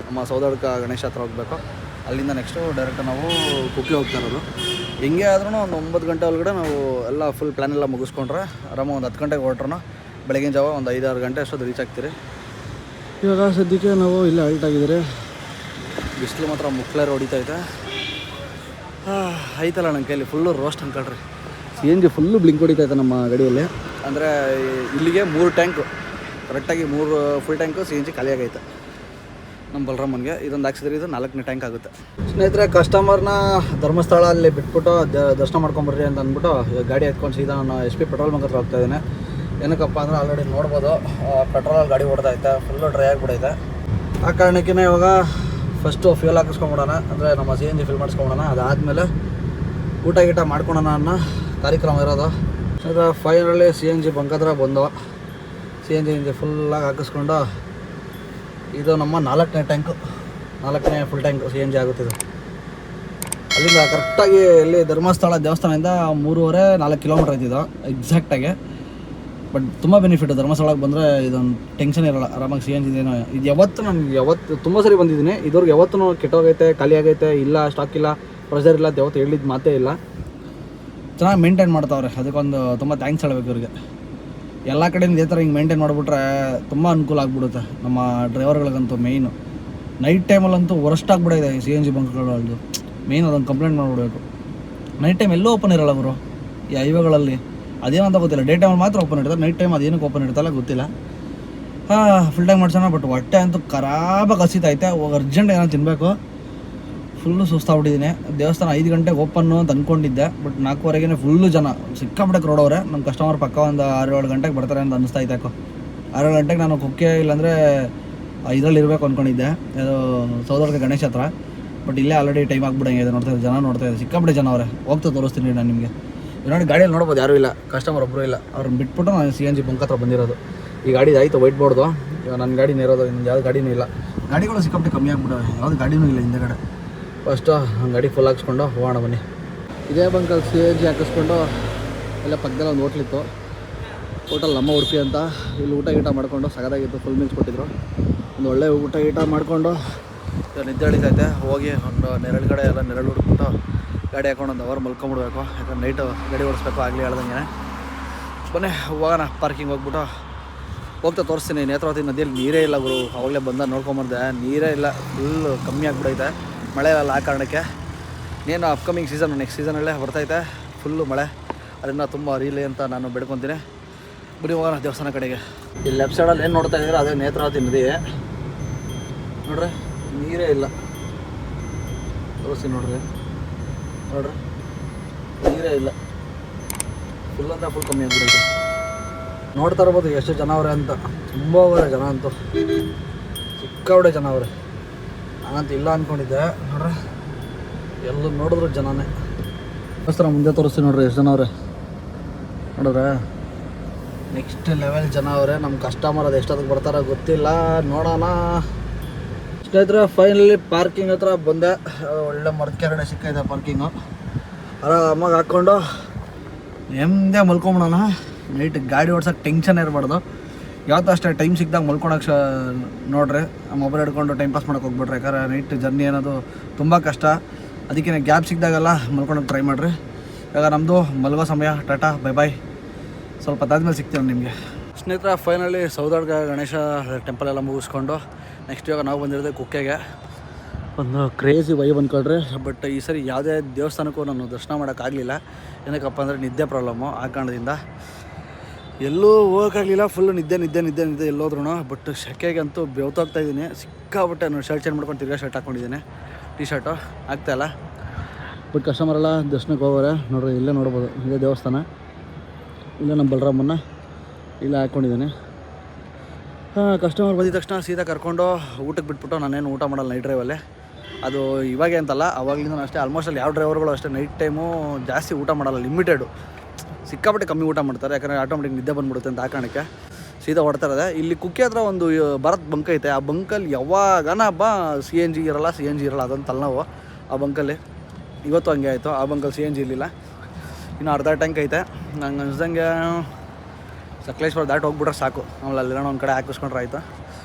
ನಮ್ಮ ಸೌದಡ್ಕ ಗಣೇಶ ಹತ್ರ ಹೋಗಬೇಕು. ಅಲ್ಲಿಂದ ನೆಕ್ಸ್ಟು ಡೈರೆಕ್ಟ್ ನಾವು ಕುಕ್ಕೆ ಹೋಗ್ತಾ ಇರೋದು. ಹಿಂಗೆ ಆದ್ರೂ ಒಂದು 9 ಗಂಟೆ ಒಳಗಡೆ ನಾವು ಎಲ್ಲ ಫುಲ್ ಪ್ಲ್ಯಾನ್ ಎಲ್ಲ ಮುಗಿಸ್ಕೊಂಡ್ರೆ ಆರಾಮ ಒಂದು 10 ಗಂಟೆಗೆ ಹೊರಟ್ರೂ ಬೆಳಗಿನ ಜಾವ ಒಂದು 5-6 ಗಂಟೆ ಅಷ್ಟೊತ್ತು ರೀಚ್ ಆಗ್ತೀರಿ. ಇವಾಗ ಸದ್ಯಕ್ಕೆ ನಾವು ಇಲ್ಲೇ ಅಲ್ಟ್ ಆಗಿದ್ದೀರಿ. ಬಿಸಿಲು ಮಾತ್ರ ಮುಕ್ಳೇರು ಹೊಡಿತೈತೆ. ಐತಲ್ಲ ನನ್ನ ಕೈಯಲ್ಲಿ ಫುಲ್ಲು ರೋಸ್ಟ್ ಅನ್ಕೊಳ್ರಿ. CNG ಫುಲ್ಲು ಬ್ಲಿಂಕ್ ಹೊಡಿತೈತೆ ನಮ್ಮ ಗಾಡಿಯಲ್ಲಿ. ಅಂದರೆ ಇಲ್ಲಿಗೆ 3 ಟ್ಯಾಂಕು ಕರೆಕ್ಟಾಗಿ 3 ಫುಲ್ ಟ್ಯಾಂಕು CNG ಖಾಲಿಯಾಗೈತೆ ನಮ್ಮ ಬಲರಾಮನ್ಗೆ. ಇದೊಂದು ಹಾಕ್ಸಿದ್ರೆ ಇದು 4ನೇ ಟ್ಯಾಂಕ್ ಆಗುತ್ತೆ. ಸ್ನೇಹಿತರೆ ಕಸ್ಟಮರ್ನ ಧರ್ಮಸ್ಥಳ ಅಲ್ಲಿ ಬಿಟ್ಬಿಟ್ಟು ದರ್ಶನ ಮಾಡ್ಕೊಂಬರ್ರಿ ಅಂತ ಅಂದ್ಬಿಟ್ಟು ಗಾಡಿ ಎತ್ಕೊಂಡು ಸೀದಾ ನಾನು SP ಪೆಟ್ರೋಲ್ ಬಂಕ್ ಹತ್ರ ಹೋಗ್ತಾ ಇದ್ದೀನಿ. ಏನಕ್ಕಪ್ಪ ಅಂದರೆ ಆಲ್ರೆಡಿ ನೋಡ್ಬೋದು ಪೆಟ್ರೋಲಲ್ಲಿ ಗಾಡಿ ಓಡ್ತೈತೆ, ಫುಲ್ಲು ಡ್ರೈ ಆಗಿಬಿಡೈತೆ. ಆ ಕಾರಣಕ್ಕೇ ಇವಾಗ ಫಸ್ಟು ಫ್ಯೂಲ್ ಹಾಕಿಸ್ಕೊಂಬಿಡೋಣ, ಅಂದರೆ ನಮ್ಮ CNG ಫಿಲ್ ಮಾಡಿಸ್ಕೊಂಬಿಡೋಣ. ಅದಾದಮೇಲೆ ಊಟ ಗೀಟ ಮಾಡ್ಕೊಳೋಣ ಅನ್ನೋ ಕಾರ್ಯಕ್ರಮ ಇರೋದು. ಈಗ ಫೈನಲಿ CNG ಬಂಕ್ ಹತ್ರ ಬಂದು CNG ಫುಲ್ಲಾಗಿ ಹಾಕಿಸ್ಕೊಂಡು ಇದು ನಮ್ಮ 4ನೇ ಟ್ಯಾಂಕು, 4ನೇ ಫುಲ್ ಟ್ಯಾಂಕ್ CNG ಆಗುತ್ತಿದೆ. ಅಲ್ಲಿಂದ ಕರೆಕ್ಟಾಗಿ ಇಲ್ಲಿ ಧರ್ಮಸ್ಥಳ ದೇವಸ್ಥಾನದಿಂದ 3.5-4 ಕಿಲೋಮೀಟ್ರ್ ಐತಿದ್ದು ಎಕ್ಸಾಕ್ಟಾಗಿ. ಬಟ್ ತುಂಬ ಬೆನಿಫಿಟ್ ಧರ್ಮಸ್ಥಳಕ್ಕೆ ಬಂದರೆ ಇದೊಂದು ಟೆನ್ಷನ್ ಇರೋಲ್ಲ. ಆರಾಮಾಗಿ CNG ಏನೋ ಇದು ಯಾವತ್ತು ತುಂಬ ಸರಿ ಬಂದಿದ್ದೀನಿ. ಇದ್ರಿಗೆ ಯಾವತ್ತೂ ಕೆಟ್ಟೋಗೈತೆ, ಖಾಲಿ ಆಗೈತೆ, ಇಲ್ಲ ಸ್ಟಾಕ್ ಇಲ್ಲ, ಪ್ರೆಷರ್ ಇಲ್ಲ, ಯಾವತ್ತು ಹೇಳಿದ್ದು ಮಾತೇ ಇಲ್ಲ. ಚೆನ್ನಾಗಿ ಮೇಂಟೈನ್ ಮಾಡ್ತಾವ್ರೆ. ಅದಕ್ಕೊಂದು ತುಂಬ ಥ್ಯಾಂಕ್ಸ್ ಹೇಳಬೇಕು ಇವ್ರಿಗೆ. ಎಲ್ಲ ಕಡೆಯಿಂದ ಇದೇ ಥರ ಹಿಂಗೆ ಮೇಂಟೈನ್ ಮಾಡಿಬಿಟ್ರೆ ತುಂಬ ಅನುಕೂಲ ಆಗ್ಬಿಡುತ್ತೆ ನಮ್ಮ ಡ್ರೈವರ್ಗಳಿಗಂತೂ. ಮೇಯ್ನು ನೈಟ್ ಟೈಮಲ್ಲಂತೂ ವರ್ಸ್ಟ್ ಆಗಿಬಿಡೈತೆ CNG ಬಂಕ್ಗಳದ್ದು. ಮೇಯ್ನ್ ಅದೊಂದು ಕಂಪ್ಲೇಂಟ್ ಮಾಡಿಬಿಡ್ಬೇಕು. ನೈಟ್ ಟೈಮ್ ಎಲ್ಲೂ ಓಪನ್ ಇರೋಲ್ಲ ಅವರು ಈ ಹೈವೇಗಳಲ್ಲಿ. ಅದೇನಂತ ಗೊತ್ತಿಲ್ಲ. ಡೇ ಟೈಮಲ್ಲಿ ಮಾತ್ರ ಓಪನ್ ಇರ್ತಾರೆ, ನೈಟ್ ಟೈಮ್ ಅದೇನಕ್ಕೆ ಓಪನ್ ಇರ್ತಲ್ಲ ಗೊತ್ತಿಲ್ಲ. ಫುಲ್ ಟೈಮ್ ಮಾಡ್ಸೋಣ. ಬಟ್ ಹೊಟ್ಟೆ ಅಂತೂ ಖರಾಬಾಗಿ ಹಸಿತೈತೆ. ಹೋಗಿ ಅರ್ಜೆಂಟ್ ಏನೋ ತಿನ್ನಬೇಕು. ಫುಲ್ಲು ಸುಸ್ತಾಗ್ಬಿಟ್ಟಿದ್ದೀನಿ. ದೇವಸ್ಥಾನ 5 ಗಂಟೆಗೆ ಓಪನ್ನು ಅಂತ ಅಂದ್ಕೊಂಡಿದ್ದೆ. ಬಟ್ 4:15ಗೆ ಫುಲ್ಲು ಜನ ಸಿಕ್ಕಾಬಿಟ್ಟೆ ಕ್ರೌಡವ್ರೆ. ನಮ್ಮ ಕಸ್ಟಮರ್ ಪಕ್ಕ ಒಂದು 6-7 ಗಂಟೆಗೆ ಬರ್ತಾರೆ ಅಂತ ಅನ್ನಿಸ್ತಾಯಿತ್ತು. ಯಾಕೋ 6 ಗಂಟೆಗೆ ನಾನು ಕುಕ್ಕೆ ಇಲ್ಲಾಂದರೆ ಇದರಲ್ಲಿ ಇರಬೇಕು ಅಂದ್ಕೊಂಡಿದ್ದೆ, ಅದು ಸೌದಡ್ಕ ಗಣೇಶ ಹತ್ರ. ಬಟ್ ಇಲ್ಲೇ ಆಲ್ರೆಡಿ ಟೈಮ್ ಆಗ್ಬಿಡಂಗಿದೆ. ನೋಡ್ತಾ ಇದೆ ಸಿಕ್ಕಾಬಿಟ್ಟೆ ಜನ ಅವರೇ. ಹೋಗ್ತಾ ತೋರಿಸ್ತೀನಿ ನಾನು ನಿಮಗೆ. ನೋಡಿ ಗಾಡಿಯಲ್ಲಿ ನೋಡ್ಬೋದು ಯಾರೂ ಇಲ್ಲ, ಕಸ್ಟಮರ್ ಒಬ್ಬರು ಇಲ್ಲ. ಅವ್ರನ್ನ ಬಿಟ್ಬಿಟ್ಟು ನಾನು CNG ಬಂಕ್ ಹತ್ರ ಬಂದಿರೋದು. ಈ ಗಾಡಿ ಆಯಿತು ವೈಟ್ ಬೋರ್ಡ್ದು. ಇವಾಗ ನನ್ನ ಗಾಡಿನೇ ಇರೋದು, ಇನ್ನು ಯಾವ್ದು ಗಾಡಿನೂ ಇಲ್ಲ. ಗಾಡಿಗಳು ಸಿಕ್ಕಾಬಿಟ್ಟೆ ಕಮ್ಮಿ ಆಗ್ಬಿಟ್ಟವೆ, ಯಾವುದು ಗಾಡಿನೂ ಇಲ್ಲ ಹಿಂದೆಗಡೆ. ಫಸ್ಟು ಗಾಡಿ ಫುಲ್ ಹಾಕ್ಸ್ಕೊಂಡು ಹೋಗೋಣ ಬನ್ನಿ. ಇದೇ ಬಂಕಲ್ಲಿ CNG ಹಾಕಿಸ್ಕೊಂಡು ಎಲ್ಲ ಪಕ್ಕದಲ್ಲಿ ಒಂದು ಹೋಟ್ಲಿತ್ತು, ಹೋಟೆಲ್ ನಮ್ಮ ಉಡುಪಿ ಅಂತ. ಇಲ್ಲಿ ಊಟ ಗೀಟ ಮಾಡಿಕೊಂಡು ಸಗದಾಗಿತ್ತು. ಫುಲ್ ಮೀಲ್ಸ್ ಕೊಟ್ಟಿದ್ರು. ಒಂದು ಒಳ್ಳೆ ಊಟ ಗೀಟ ಮಾಡಿಕೊಂಡು ನಿದ್ದೆ ಹಿಡಿತೈತೆ. ಹೋಗಿ ಒಂದು ನೆರಳು ಕಡೆ ಎಲ್ಲ ನೆರಳು ಹುಡುಕ್ಬಿಟ್ಟು ಗಾಡಿ ಹಾಕೊಂಡು 1 ಅವರ್ ಮಲ್ಕೊಂಬಿಡ್ಬೇಕು. ಯಾಕಂದ್ರೆ ನೈಟು ಗಾಡಿ ಓಡಿಸ್ಬೇಕು. ಆಗಲಿ ಹೇಳ್ದಂಗೆ ಬನ್ನಿ ಹೋಗೋಣ. ಪಾರ್ಕಿಂಗ್ ಹೋಗ್ಬಿಟ್ಟು ಹೋಗ್ತಾ ತೋರಿಸ್ತೀನಿ. ನೇತ್ರಾವತಿ ನದಿಯಲ್ಲಿ ನೀರೇ ಇಲ್ಲ ಗುರು. ಅವಾಗಲೇ ಬಂದ ನೋಡ್ಕೊಂಬಂದೆ, ನೀರೇ ಇಲ್ಲ. ಫುಲ್ಲು ಕಮ್ಮಿ ಆಗಿಬಿಡೈತೆ. ಮಳೆ ಇಲ್ಲ ಆ ಕಾರಣಕ್ಕೆ. ಇನ್ನೇನು ಅಪ್ಕಮಿಂಗ್ ಸೀಸನ್ ನೆಕ್ಸ್ಟ್ ಸೀಸನಲ್ಲೇ ಬರ್ತೈತೆ ಫುಲ್ಲು ಮಳೆ. ಅದನ್ನು ತುಂಬ ಅರಿಲಿ ಅಂತ ನಾನು ಬೇಡ್ಕೊತೀನಿ. ಬರೀ ಹೋಗೋಣ ದೇವಸ್ಥಾನ ಕಡೆಗೆ. ಇಲ್ಲಿ ಲೆಫ್ಟ್ ಸೈಡಲ್ಲಿ ಏನು ನೋಡ್ತಾ ಇದ್ದೀರಾ ಅದೇ ನೇತ್ರಾವತಿ ನದಿ. ನೋಡ್ರಿ ನೀರೇ ಇಲ್ಲ. ತೋರಿಸಿ ನೋಡ್ರಿ ನೀರೇ ಇಲ್ಲ. ಫುಲ್ ಅಂತ ಫುಲ್ ಕಮ್ಮಿ ಆಗಿಬಿಡೈತೆ. ನೋಡ್ತಾ ಇರ್ಬೋದು ಎಷ್ಟು ಜನ ಅವರೇ ಅಂತ. ತುಂಬ ಅವರೇ ಜನ ಅಂತೂ, ಸಿಕ್ಕಾಬಿಡೆ ಜನ ಅವರೇ. ನಾನಂತ ಇಲ್ಲ ಅಂದ್ಕೊಂಡಿದ್ದೆ. ನೋಡ್ರಿ ಎಲ್ಲೂ ನೋಡಿದ್ರು ಜನನೇ. ದೇವಸ್ಥಾನ ಮುಂದೆ ತೋರಿಸ್ತೀನಿ ನೋಡ್ರಿ ಎಷ್ಟು ಜನ ಅವರೇ. ನೋಡಿದ್ರೆ ನೆಕ್ಸ್ಟ್ ಲೆವೆಲ್ ಜನ ಅವರೇ. ನಮ್ಮ ಕಸ್ಟಮರ್ ಅದು ಎಷ್ಟೊತ್ತಿಗೆ ಬರ್ತಾರೋ ಗೊತ್ತಿಲ್ಲ, ನೋಡೋಣ. ಸ್ನೇಹಿತರೆ ಫೈನಲಿ ಪಾರ್ಕಿಂಗ್ ಹತ್ರ ಬಂದೆ. ಒಳ್ಳೆ ಮರದ ಕೆರಡೆ ಸಿಕ್ಕಿದೆ ಪಾರ್ಕಿಂಗು. ಆರಾಮಾಗಿ ಹಾಕ್ಕೊಂಡು ನೆಮ್ಮದಿ ಮಲ್ಕೊಂಬಿಡೋಣ. ನೈಟ್ ಗಾಡಿ ಓಡ್ಸೋಕೆ ಟೆನ್ಷನ್ ಇರಬಾರ್ದು. ಯಾವತ್ತೂ ಅಷ್ಟೇ ಟೈಮ್ ಸಿಕ್ಕಿದಾಗ ಮಲ್ಕೊಳಕ್ಕೆ ನೋಡ್ರಿ. ಮೊಬೈಲ್ ಹಿಡ್ಕೊಂಡು ಟೈಮ್ ಪಾಸ್ ಮಾಡೋಕೆ ಹೋಗ್ಬಿಟ್ರೆ. ಯಾಕಂದ್ರೆ ನೈಟ್ ಜರ್ನಿ ಅನ್ನೋದು ತುಂಬ ಕಷ್ಟ. ಅದಕ್ಕೆ ಗ್ಯಾಪ್ ಸಿಕ್ಕಿದಾಗೆಲ್ಲ ಮಲ್ಕೊಳಕ್ಕೆ ಟ್ರೈ ಮಾಡಿರಿ. ಇವಾಗ ನಮ್ಮದು ಮಲಗೋ ಸಮಯ. Tata bye bye. ಸ್ವಲ್ಪ ಹೊತ್ತಾದ್ಮೇಲೆ ಸಿಗ್ತೀವಿ ನಿಮಗೆ. ಸ್ನೇಹಿತರೆ ಫೈನಲಿ ಸೌದಡ್ಕ ಗಣೇಶ ಟೆಂಪಲ್ ಎಲ್ಲ ಮುಗಿಸ್ಕೊಂಡು ನೆಕ್ಸ್ಟ್ ಇವಾಗ ನಾವು ಬಂದಿರೋದು ಕುಕ್ಕೆಗೆ. ಒಂದು ಕ್ರೇಜಿ ವೈಬ್ ಅಂದ್ಕೊಳ್ರಿ. ಬಟ್ ಈ ಸರಿ ಯಾವುದೇ ದೇವಸ್ಥಾನಕ್ಕೂ ನಾನು ದರ್ಶನ ಮಾಡೋಕ್ಕಾಗಲಿಲ್ಲ. ಏನಕ್ಕಪ್ಪ ಅಂದರೆ ನಿದ್ದೆ ಪ್ರಾಬ್ಲಮ್ಮು. ಆ ಕಾರಣದಿಂದ ಎಲ್ಲೂ ಹೋಗೋಕ್ಕಾಗಲಿಲ್ಲ, ಫುಲ್ಲು ನಿದ್ದೆ ಎಲ್ಲೋದ್ರೂ. ಬಟ್ ಶೆಕೆಗೆ ಅಂತೂ ಬೆವ್ತಾಗ್ತಾ ಇದ್ದೀನಿ ಸಿಕ್ಕಾಬಿಟ್ಟೆ. ನಾನು ಶರ್ಟ್ ಚೇಂಜ್ ಮಾಡ್ಕೊಂಡು ತಿರ್ಗಾ ಶರ್ಟ್ ಹಾಕ್ಕೊಂಡಿದ್ದೀನಿ, ಟೀ ಶರ್ಟು ಆಗ್ತಾಯಿಲ್ಲ. ಬಟ್ ಕಸ್ಟಮರೆಲ್ಲ ದರ್ಶನಕ್ಕೆ ಹೋಗೋರೆ ನೋಡ್ರಿ, ಇಲ್ಲೇ ನೋಡ್ಬೋದು, ಇಲ್ಲೇ ದೇವಸ್ಥಾನ, ಇಲ್ಲೇ ನಮ್ಮ ಬಲರಾಮನ್ನ ಇಲ್ಲೇ ಹಾಕ್ಕೊಂಡಿದ್ದೀನಿ. ಕಸ್ಟಮರ್ ಬಂದಿದ ತಕ್ಷಣ ಸೀದಾ ಕರ್ಕೊಂಡು ಊಟಕ್ಕೆ ಬಿಟ್ಬಿಟ್ಟು ನಾನೇನು ಊಟ ಮಾಡಲ್ಲ ನೈಟ್ ಡ್ರೈವಲ್ಲೇ. ಅದು ಇವಾಗೆ ಅಂತಲ್ಲ, ಅವಾಗಲಿಂದ ಅಷ್ಟೇ. ಆಲ್ಮೋಸ್ಟ್ ಅಲ್ಲಿ ಯಾವ ಡ್ರೈವರ್ಗಳು ಅಷ್ಟೇ ನೈಟ್ ಟೈಮು ಜಾಸ್ತಿ ಊಟ ಮಾಡಲ್ಲ, ಲಿಮಿಟೆಡು, ಸಿಕ್ಕಾಪಟ್ಟೆ ಕಮ್ಮಿ ಊಟ ಮಾಡ್ತಾರೆ. ಯಾಕಂದರೆ ಆಟೋಮೆಟಿಕ್ ನಿದ್ದೆ ಬಂದ್ಬಿಡುತ್ತೆ ಅಂತ ಆ ಕಾರಣಕ್ಕೆ ಸೀದಾ ಹೊಡ್ತಾ ಇರೋದೆ. ಇಲ್ಲಿ ಕುಕ್ಕೆ ಹತ್ರ ಒಂದು ಭಾರತ್ ಬಂಕ್ ಐತೆ, ಆ ಬಂಕಲ್ಲಿ ಯಾವಾಗನ ಹಬ್ಬ CNG ಇರಲ್ಲ, ಅದೊಂದು ತಲೆನೋವು ಆ ಬಂಕಲ್ಲಿ. ಇವತ್ತು ಹಂಗೆ ಆಯಿತು, ಆ ಬಂಕಲ್ಲಿ CNG ಇರಲಿಲ್ಲ. ಇನ್ನು ಅರ್ಧ ಟ್ಯಾಂಕ್ ಐತೆ. ನಂಗೆ ಅನ್ಸ್ದಂಗೆ ಸಕಲೇಶ್ವರ ದಾಟಿ ಹೋಗ್ಬಿಟ್ರೆ ಸಾಕು, ಆಮೇಲೆ ಅಲ್ಲಿರೋ ಒಂದು ಕಡೆ ಹಾಕಿಸ್ಕೊಂಡ್ರೆ ಆಯಿತು.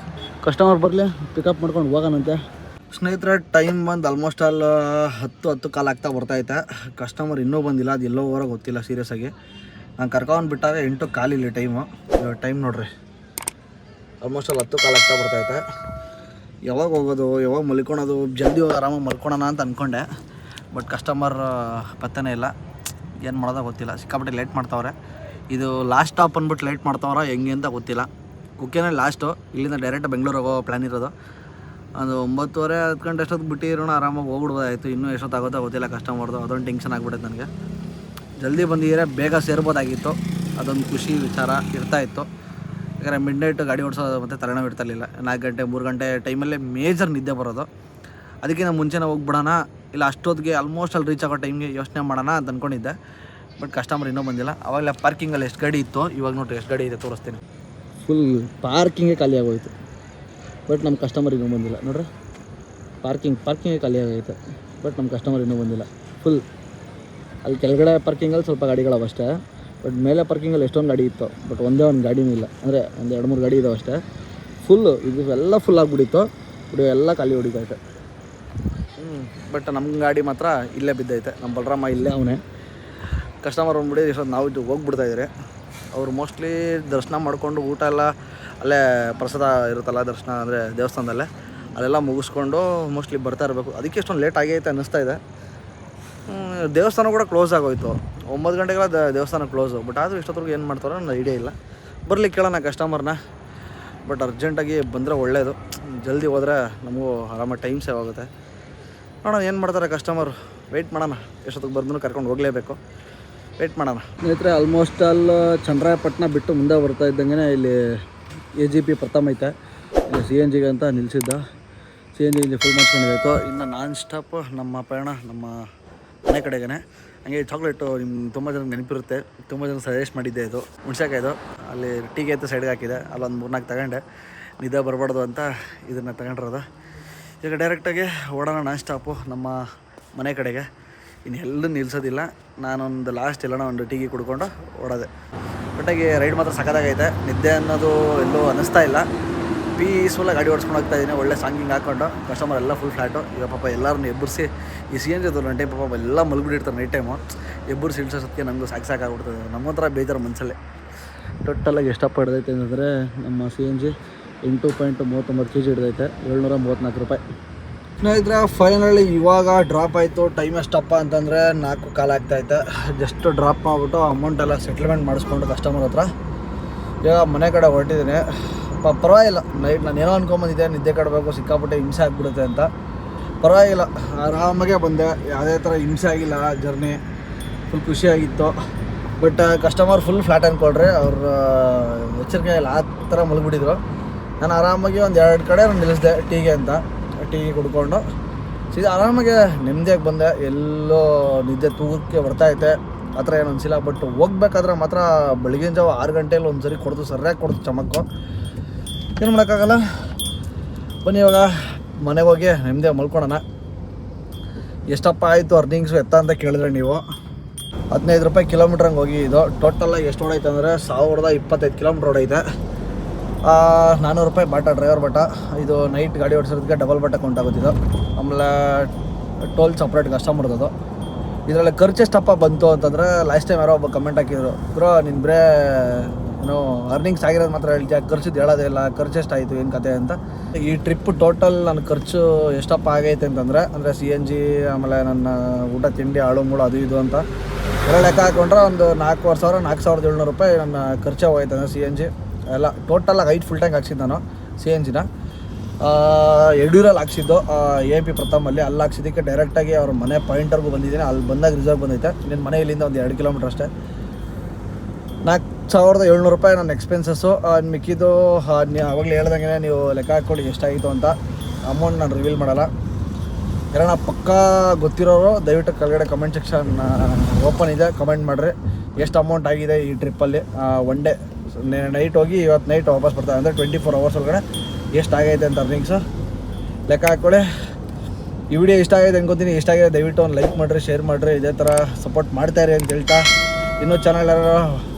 ಕಸ್ಟಮರ್ ಬರಲಿ, ಪಿಕಪ್ ಮಾಡ್ಕೊಂಡು ಹೋಗೋಣಂತೆ. ಸ್ನೇಹಿತರೆ, ಟೈಮ್ ಬಂದು ಆಲ್ಮೋಸ್ಟ್ ಅಲ್ಲಿ 10 ಕಾಲು ಆಗ್ತಾ ಬರ್ತೈತೆ. ಕಸ್ಟಮರ್ ಇನ್ನೂ ಬಂದಿಲ್ಲ, ಅದು ಎಲ್ಲೋ ಹೋಗೋಕೆ ಗೊತ್ತಿಲ್ಲ ಸೀರಿಯಸ್ ಆಗಿ. ನಾನು ಕರ್ಕೊಂಡು ಬಿಟ್ಟಾಗ 8 ಕಾಲು ಇಲ್ಲಿ ಟೈಮ್ ನೋಡ್ರಿ, ಆಲ್ಮೋಸ್ಟ್ ಅಲ್ಲಿ 10 ಕಾಲು ಆಗ್ತಾ ಬರ್ತೈತೆ. ಯಾವಾಗ ಹೋಗೋದು, ಯಾವಾಗ ಮಲ್ಕೊಳೋದು, ಜಲ್ದಿ ಹೋಗಿ ಆರಾಮಾಗಿ ಮಲ್ಕೊಳೋಣ ಅಂತ ಅಂದ್ಕೊಂಡೆ. ಬಟ್ ಕಸ್ಟಮರ್ ಪತ್ತನೇ ಇಲ್ಲ, ಏನು ಮಾಡೋದೋ ಗೊತ್ತಿಲ್ಲ. ಸಿಕ್ಕಾಪಟ್ಟೆ ಲೇಟ್ ಮಾಡ್ತಾವ್ರೆ. ಇದು ಲಾಸ್ಟ್ ಸ್ಟಾಪ್ ಅಂದ್ಬಿಟ್ಟು ಲೇಟ್ ಮಾಡ್ತಾವ್ರ ಹೆಂಗೆ ಅಂತ ಗೊತ್ತಿಲ್ಲ. ಕುಕ್ಕೆನೇ ಲಾಸ್ಟು, ಇಲ್ಲಿಂದ ಡೈರೆಕ್ಟ್ ಬೆಂಗಳೂರು ಹೋಗೋ ಪ್ಲ್ಯಾನ್ ಇರೋದು. ಅದು 9:30 10 ಗಂಟೆ ಅಷ್ಟೊತ್ತು ಬಿಟ್ಟಿರೋಣ, ಆರಾಮಾಗಿ ಹೋಗ್ಬಿಡ್ಬೋದಾಯಿತು. ಇನ್ನೂ ಎಷ್ಟೊತ್ತಾಗುತ್ತೋ ಗೊತ್ತಿಲ್ಲ ಕಸ್ಟಮರ್ದು, ಅದೊಂದು ಟೆನ್ಷನ್ ಆಗಿಬಿಟ್ಟೈತೆ ನನಗೆ. ಜಲ್ದಿ ಬಂದಿದ್ರೆ ಬೇಗ ಸೇರ್ಬೋದಾಗಿತ್ತು, ಅದೊಂದು ಖುಷಿ ವಿಚಾರ ಇರ್ತಾಯಿತ್ತು. ಯಾಕಂದರೆ ಮಿಡ್ ನೈಟ್ ಗಾಡಿ ಓಡಿಸೋದು ಮತ್ತು ತಲೆನೋವು ಇರ್ತಿರಲಿಲ್ಲ. 4 ಗಂಟೆ 3 ಗಂಟೆ ಟೈಮಲ್ಲೇ ಮೇಜರ್ ನಿದ್ದೆ ಬರೋದು. ಅದಕ್ಕಿಂತ ಮುಂಚೆನೇ ಹೋಗ್ಬಿಡೋಣ, ಇಲ್ಲ ಅಷ್ಟೊತ್ತಿಗೆ ಆಲ್ಮೋಸ್ಟ್ ಅಲ್ಲಿ ರೀಚ್ ಆಗೋ ಟೈಮ್ಗೆ ಯೋಚನೆ ಮಾಡೋಣ ಅಂತ ಅಂದ್ಕೊಂಡಿದ್ದೆ. ಬಟ್ ಕಸ್ಟಮರ್ ಇನ್ನೂ ಬಂದಿಲ್ಲ. ಆವಾಗಲೇ ಪಾರ್ಕಿಂಗಲ್ಲಿ ಎಷ್ಟು ಗಾಡಿ ಇತ್ತು, ಇವಾಗ ನೋಡಿರಿ ಎಷ್ಟು ಗಾಡಿ ಇದೆ ತೋರಿಸ್ತೀನಿ. ಫುಲ್ ಪಾರ್ಕಿಂಗೇ ಖಾಲಿ ಆಗೋಯ್ತು. ಬಟ್ ನಮ್ಮ ಕಸ್ಟಮರ್ ಇನ್ನೂ ಬಂದಿಲ್ಲ ನೋಡ್ರಿ. ಪಾರ್ಕಿಂಗೇ ಖಾಲಿ ಆಗೈತೆ. ಬಟ್ ನಮ್ಮ ಕಸ್ಟಮರ್ ಇನ್ನೂ ಬಂದಿಲ್ಲ. ಫುಲ್ ಅಲ್ಲಿ ಕೆಳಗಡೆ ಪಾರ್ಕಿಂಗಲ್ಲಿ ಸ್ವಲ್ಪ ಗಾಡಿಗಳವೆ ಅಷ್ಟೇ. ಬಟ್ ಮೇಲೆ ಪಾರ್ಕಿಂಗಲ್ಲಿ ಎಷ್ಟೊಂದು ಗಾಡಿ ಇತ್ತು, ಬಟ್ ಒಂದೇ ಒಂದು ಗಾಡಿನೂ ಇಲ್ಲ. ಅಂದರೆ ಒಂದು 2-3 ಗಾಡಿ ಇದಾವೆ ಅಷ್ಟೇ. ಫುಲ್ಲು ಇದು ಎಲ್ಲ ಫುಲ್ ಆಗಿಬಿಟ್ಟಿತ್ತು. ಇದು ಎಲ್ಲ ಖಾಲಿ ಹೊಡಿತೈತೆ. ಬಟ್ ನಮ್ಮ ಗಾಡಿ ಮಾತ್ರ ಇಲ್ಲೇ ಬಿದ್ದೈತೆ. ನಮ್ಮ ಬಲರಾಮ ಇಲ್ಲೇ ಅವನೇ. ಕಸ್ಟಮರ್ ಬಂದ್ಬಿಡಿ ಇಷ್ಟೊಂದು ನಾವು ಹೋಗ್ಬಿಡ್ತಾಯಿದ್ದಾರೆ. ಅವರು ಮೋಸ್ಟ್ಲಿ ದರ್ಶನ ಮಾಡಿಕೊಂಡು ಊಟ ಎಲ್ಲ ಅಲ್ಲೇ ಪ್ರಸಾದ ಇರುತ್ತಲ್ಲ ದರ್ಶನ, ಅಂದರೆ ದೇವಸ್ಥಾನದಲ್ಲೇ ಅಲ್ಲೆಲ್ಲ ಮುಗಿಸ್ಕೊಂಡು ಮೋಸ್ಟ್ಲಿ ಬರ್ತಾ ಇರಬೇಕು. ಅದಕ್ಕೆ ಎಷ್ಟೊಂದು ಲೇಟ್ ಆಗೈತೆ ಅನ್ನಿಸ್ತಾ ಇದೆ. ದೇವಸ್ಥಾನ ಕೂಡ ಕ್ಲೋಸ್ ಆಗೋಯ್ತು, 9 ಗಂಟೆಗೆಲ್ಲ ದೇವಸ್ಥಾನ ಕ್ಲೋಸು. ಬಟ್ ಆದರೂ ಇಷ್ಟೊತ್ತಿಗೆ ಏನು ಮಾಡ್ತಾರೋ ನನ್ನ ಐಡಿಯಾ ಇಲ್ಲ. ಬರಲಿ ಕೇಳೋಣ ಕಸ್ಟಮರ್ನ. ಬಟ್ ಅರ್ಜೆಂಟಾಗಿ ಬಂದರೆ ಒಳ್ಳೆಯದು, ಜಲ್ದಿ ಹೋದರೆ ನಮಗೂ ಆರಾಮಾಗಿ ಟೈಮ್ ಸೇವ್ ಆಗುತ್ತೆ. ನೋಡೋಣ ಏನು ಮಾಡ್ತಾರೆ ಕಸ್ಟಮರ್, ವೆಯ್ಟ್ ಮಾಡೋಣ. ಎಷ್ಟೊತ್ತಿಗೆ ಬಂದು ಕರ್ಕೊಂಡು ಹೋಗಲೇಬೇಕು, ವೆಯ್ಟ್ ಮಾಡೋಣ. ಸ್ನೇಹಿತರೆ, ಆಲ್ಮೋಸ್ಟ್ ಅಲ್ಲಿ ಚನ್ನರಾಯಪಟ್ಟಣ ಬಿಟ್ಟು ಮುಂದೆ ಬರ್ತಾ ಇದ್ದಂಗೆ ಇಲ್ಲಿ AGP ಪ್ರಥಮ ಐತೆ. ಇಲ್ಲಿ CNG ಅಂತ ನಿಲ್ಲಿಸಿದ್ದ. CNG ಇಲ್ಲಿ ಫುಲ್ ಮಾಡ್ಕೊಂಡಿದ್ದಾಯಿತು. ಇನ್ನು ನಾನ್ ಸ್ಟಾಪ್ ನಮ್ಮ ಪಯಣ ನಮ್ಮ ಮನೆ ಕಡೆಗೇ. ಹಂಗೆ ಚಾಕ್ಲೇಟು ನಿಮ್ಗೆ ತುಂಬ ಜನಕ್ಕೆ ನೆನಪಿರುತ್ತೆ, ತುಂಬ ಜನ ಸಜೆಸ್ಟ್ ಮಾಡಿದ್ದೆ. ಇದು ಹುಣ್ಸೆಕಾಯ್ದು, ಅಲ್ಲಿ ಟೀಗೆ ಅಂತ ಸೈಡ್ಗೆ ಹಾಕಿದೆ. ಅಲ್ಲೊಂದು 3-4 ತಗೊಂಡೆ, ನಿದ್ದೆ ಬರಬಾರ್ದು ಅಂತ ಇದನ್ನು ತಗೊಂಡಿರೋದು. ಈಗ ಡೈರೆಕ್ಟಾಗಿ ಓಡೋಣ ನಾನ್ ಸ್ಟಾಪು ನಮ್ಮ ಮನೆ ಕಡೆಗೆ. ಇನ್ನು ಎಲ್ಲೂ ನಿಲ್ಲಿಸೋದಿಲ್ಲ. ನಾನೊಂದು ಲಾಸ್ಟ್ ಎಲ್ಲೋ ಒಂದು ಟೀಗೆ ಕುಡ್ಕೊಂಡು ಓಡೋದೆ. ಬಟ್ಟಾಗಿ ರೈಡ್ ಮಾತ್ರ ಸಖತ್ತಾಗೈತೆ. ನಿದ್ದೆ ಅನ್ನೋದು ಎಲ್ಲೂ ಅನ್ನಿಸ್ತಾ ಇಲ್ಲ. ಪೀಸ್ಫುಲ್ಲಾಗಿ ಗಾಡಿ ಓಡಿಸ್ಕೊಂಡು ಹೋಗ್ತಾಯಿದ್ದೀನಿ, ಒಳ್ಳೆ ಸಾಂಗಿಂಗ್ ಹಾಕ್ಕೊಂಡು. ಕಸ್ಟಮರ್ ಎಲ್ಲ ಫುಲ್ ಫ್ಲ್ಯಾಟು. ಈಗ ಪಾಪ ಎಲ್ಲರನ್ನೂ ಎಬ್ಬರಿಸಿ ಈ CNG ಅದು ನನ್ನ ಟೈಮ್ ಪಾಪ ಎಲ್ಲ ಮಲ್ಬಿಟ್ಟಿರ್ತಾರೆ ನೈಟ್ ಟೈಮು. ಎಬ್ಬರಿಸಿ ಇಳಿಸೋದಕ್ಕೆ ನಮಗೂ ಸಾಕಾಗ್ಬಿಡ್ತದೆ. ನಮ್ಮಂತರ ಬೇಜಾರು ಮನಸ್ಸಲ್ಲೇ. ಟೋಟಲಾಗಿ ಎಷ್ಟಪ್ಪ ಹಿಡ್ದೈತೆ ಅಂತಂದರೆ ನಮ್ಮ CNG 8.39 kg ಹಿಡ್ದೈತೆ, 734 ರೂಪಾಯಿ. ಸ್ನೇಹಿತರೆ, ಫೈನಲಿ ಇವಾಗ ಡ್ರಾಪ್ ಆಯಿತು. ಟೈಮ್ ಎಷ್ಟಪ್ಪ ಅಂತಂದರೆ 4 ಕಾಲು ಆಗ್ತಾಯಿದೆ. ಜಸ್ಟ್ ಡ್ರಾಪ್ ಮಾಡಿಬಿಟ್ಟು ಅಮೌಂಟೆಲ್ಲ ಸೆಟ್ಲ್ಮೆಂಟ್ ಮಾಡಿಸ್ಕೊಂಡು ಕಸ್ಟಮರ್ ಹತ್ರ ಇವಾಗ ಮನೆ ಕಡೆ ಹೊರಟಿದ್ದೀನಿ. ಪರವಾಗಿಲ್ಲ, ನೈಟ್ ನಾನು ಏನೋ ಅನ್ಕೊಂಬಂದಿದ್ದೆ, ನಿದ್ದೆ ಕಡಬೇಕು, ಸಿಕ್ಕಾಪಟ್ಟೆ ಹಿಂಸೆ ಆಗಿಬಿಡುತ್ತೆ ಅಂತ. ಪರವಾಗಿಲ್ಲ, ಆರಾಮಾಗೆ ಬಂದೆ. ಯಾವುದೇ ಥರ ಹಿಂಸೆ ಆಗಿಲ್ಲ. ಜರ್ನಿ ಫುಲ್ ಖುಷಿಯಾಗಿತ್ತು. ಬಟ್ ಕಸ್ಟಮರ್ ಫುಲ್ ಫ್ಲ್ಯಾಟ್ ಅಂದ್ಕೊಳ್ರಿ, ಅವ್ರ ಎಚ್ಚರಿಕೆ ಇಲ್ಲ, ಆ ಥರ ಮಲಗಿಬಿಟ್ಟಿದ್ರು. ನಾನು ಆರಾಮಾಗಿ ಒಂದು 2 ಕಡೆ ನಿಲ್ಲಿಸಿದೆ ಟೀಗೆ ಅಂತ. ಟೀ ಕುಡ್ಕೊಂಡು ಸೀದಾ ಆರಾಮಾಗೆ ನೆಮ್ಮದಿಯಾಗಿ ಬಂದೆ. ಎಲ್ಲೋ ನಿದ್ದೆ ತೂಗಕ್ಕೆ ಬರ್ತಾಯಿದೆ, ಆ ಥರ ಏನು ಅನಿಸಿಲ್ಲ. ಬಟ್ ಹೋಗ್ಬೇಕಾದ್ರೆ ಮಾತ್ರ ಬೆಳಗಿನ ಜಾವ 6 ಗಂಟೆಯಲ್ಲಿ ಒಂದು ಸರಿ ಕೊಡ್ತು, ಸರಿಯಾಗಿ ಕೊಡ್ತು ಚಮಕ್ಕು. ಏನು ಮಾಡೋಕ್ಕಾಗಲ್ಲ. ಬನ್ನಿ ಇವಾಗ ಮನೆಗೆ ಹೋಗಿ ನೆಮ್ಮದಿಯಾಗಿ ಮಲ್ಕೊಳ್ಳೋಣ. ಎಷ್ಟಪ್ಪ ಆಯಿತು ಅರ್ನಿಂಗ್ಸು ಎತ್ತ ಅಂತ ಕೇಳಿದ್ರೆ ನೀವು 15 ರೂಪಾಯಿ ಕಿಲೋಮೀಟ್ರ್ ಹಂಗೆ ಹೋಗಿ. ಇದು ಟೋಟಲಾಗಿ ಎಷ್ಟು ಹೊಡೈತೆ ಅಂದರೆ 1025 ಕಿಲೋಮೀಟ್ರ್ ಹೊಡೈತೆ. 400 ರೂಪಾಯಿ ಬಾಟ, ಡ್ರೈವರ್ ಬಾಟ. ಇದು ನೈಟ್ ಗಾಡಿ ಓಡಿಸೋದಕ್ಕೆ ಡಬಲ್ ಬಾಟ ಕೌಂಟ್ ಆಗುತ್ತಿದ್ದು. ಆಮೇಲೆ ಟೋಲ್ ಸಪ್ರೇಟ್ ಕಸ್ಟಮರ್ದು. ಇದರಲ್ಲಿ ಖರ್ಚು ಎಷ್ಟಪ್ಪ ಬಂತು ಅಂತಂದರೆ ಲಾಸ್ಟ್ ಟೈಮ್ ಯಾರೋ ಒಬ್ಬ ಕಮೆಂಟ್ ಹಾಕಿದ್ರು, ಬ್ರೋ ನೀನು ಬರೇ ಏನೋ ಅರ್ನಿಂಗ್ಸ್ ಆಗಿರೋದು ಮಾತ್ರ ಹೇಳ್ತೀಯ, ಖರ್ಚಿದ್ದು ಹೇಳೋದೇ ಇಲ್ಲ, ಖರ್ಚು ಎಷ್ಟಾಯಿತು ಏನು ಕತೆ ಅಂತ. ಈ ಟ್ರಿಪ್ ಟೋಟಲ್ ನನ್ನ ಖರ್ಚು ಎಷ್ಟಪ್ಪ ಆಗೈತೆ ಅಂತಂದರೆ, ಅಂದರೆ CNG ಆಮೇಲೆ ನನ್ನ ಊಟ ತಿಂಡಿ ಆಳು ಮೂಳು ಅದು ಇದು ಅಂತ ಎಲ್ಲ ಲೆಕ್ಕ ಹಾಕೊಂಡ್ರೆ ಒಂದು 4,700 ರೂಪಾಯಿ ನನ್ನ ಖರ್ಚು ಹೋಯ್ತು ಅಂದರೆ CNG ಎಲ್ಲ ಟೋಟಲಾಗಿ 5 ಫುಲ್ ಟ್ಯಾಂಕ್ ಹಾಕ್ಸಿದ್ದು ನಾನು CNGನ. ಯಡಿಯೂರಲ್ಲಿ ಹಾಕ್ಸಿದ್ದು AP ಪ್ರಥಮಲ್ಲಿ. ಅಲ್ಲಿ ಹಾಕ್ಸಿದ್ದಕ್ಕೆ ಡೈರೆಕ್ಟಾಗಿ ಅವ್ರ ಮನೆ ಪಾಯಿಂಟರ್ಗೂ ಬಂದಿದ್ದೀನಿ. ಅಲ್ಲಿ ಬಂದಾಗ ರಿಸರ್ವ್ ಬಂದೈತೆ. ನಿನ್ನ ಮನೆ ಇಲ್ಲಿಂದ ಒಂದು 2 ಕಿಲೋಮೀಟ್ರ್ ಅಷ್ಟೇ. 4,700 ರೂಪಾಯಿ ನನ್ನ ಎಕ್ಸ್ಪೆನ್ಸಸ್ಸು. ಮಿಕ್ಕಿದ್ದು ಅವಾಗಲೇ ಹೇಳ್ದಂಗೆ ನೀವು ಲೆಕ್ಕ ಹಾಕ್ಕೊಳ್ಳಿ ಎಷ್ಟಾಗಿತ್ತು ಅಂತ. ಅಮೌಂಟ್ ನಾನು ರಿವೀಲ್ ಮಾಡಲ್ಲ. ಯಾರಣ್ಣ ಪಕ್ಕಾ ಗೊತ್ತಿರೋರು ದಯವಿಟ್ಟು ಕೆಳಗಡೆ ಕಮೆಂಟ್ ಸೆಕ್ಷನ್ ಓಪನ್ ಇದೆ, ಕಮೆಂಟ್ ಮಾಡಿರಿ ಎಷ್ಟು ಅಮೌಂಟ್ ಆಗಿದೆ ಈ ಟ್ರಿಪ್ಪಲ್ಲಿ. ಒನ್ ಡೇ ನೈಟ್ ಹೋಗಿ ಇವತ್ತು ನೈಟ್ ವಾಪಸ್ ಬರ್ತಾರೆ ಅಂದರೆ 24 ಅವರ್ಸ್ ಒಳಗಡೆ ಎಷ್ಟಾಗೈತೆ ಅಂತ ಅರ್ನಿಂಗ್ಸು ಲೆಕ್ಕ ಹಾಕ್ಕೊಳ್ಳಿ. ಈ ವಿಡಿಯೋ ಇಷ್ಟ ಆಗಿದೆ ಅನ್ಕೋತೀನಿ. ಇಷ್ಟ ಆಗಿದೆ ದಯವಿಟ್ಟು ಒಂದು ಲೈಕ್ ಮಾಡಿರಿ, ಶೇರ್ ಮಾಡಿರಿ, ಇದೇ ಥರ ಸಪೋರ್ಟ್ ಮಾಡ್ತಾಯಿರಿ ಅಂತ ಹೇಳ್ತಾ, ಇನ್ನೂ ಚಾನಲ್ ಯಾರು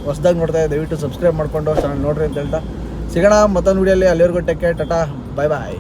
ಹೊಸ್ದಾಗಿ ನೋಡ್ತಾಯಿದ್ದೆ ದಯವಿಟ್ಟು ಸಬ್ಸ್ಕ್ರೈಬ್ ಮಾಡಿಕೊಂಡು ಚಾನಲ್ ನೋಡಿರಿ ಅಂತ ಹೇಳ್ತಾ ಸಿಗೋಣ ಮತ್ತೊಂದು ವಿಡಿಯೋಲಿ. ಅಲ್ಲಿವರೆಗೂ ಟೇಕ್ ಕೇರ್, ಟಾಟಾ, ಬಾಯ್ ಬಾಯ್.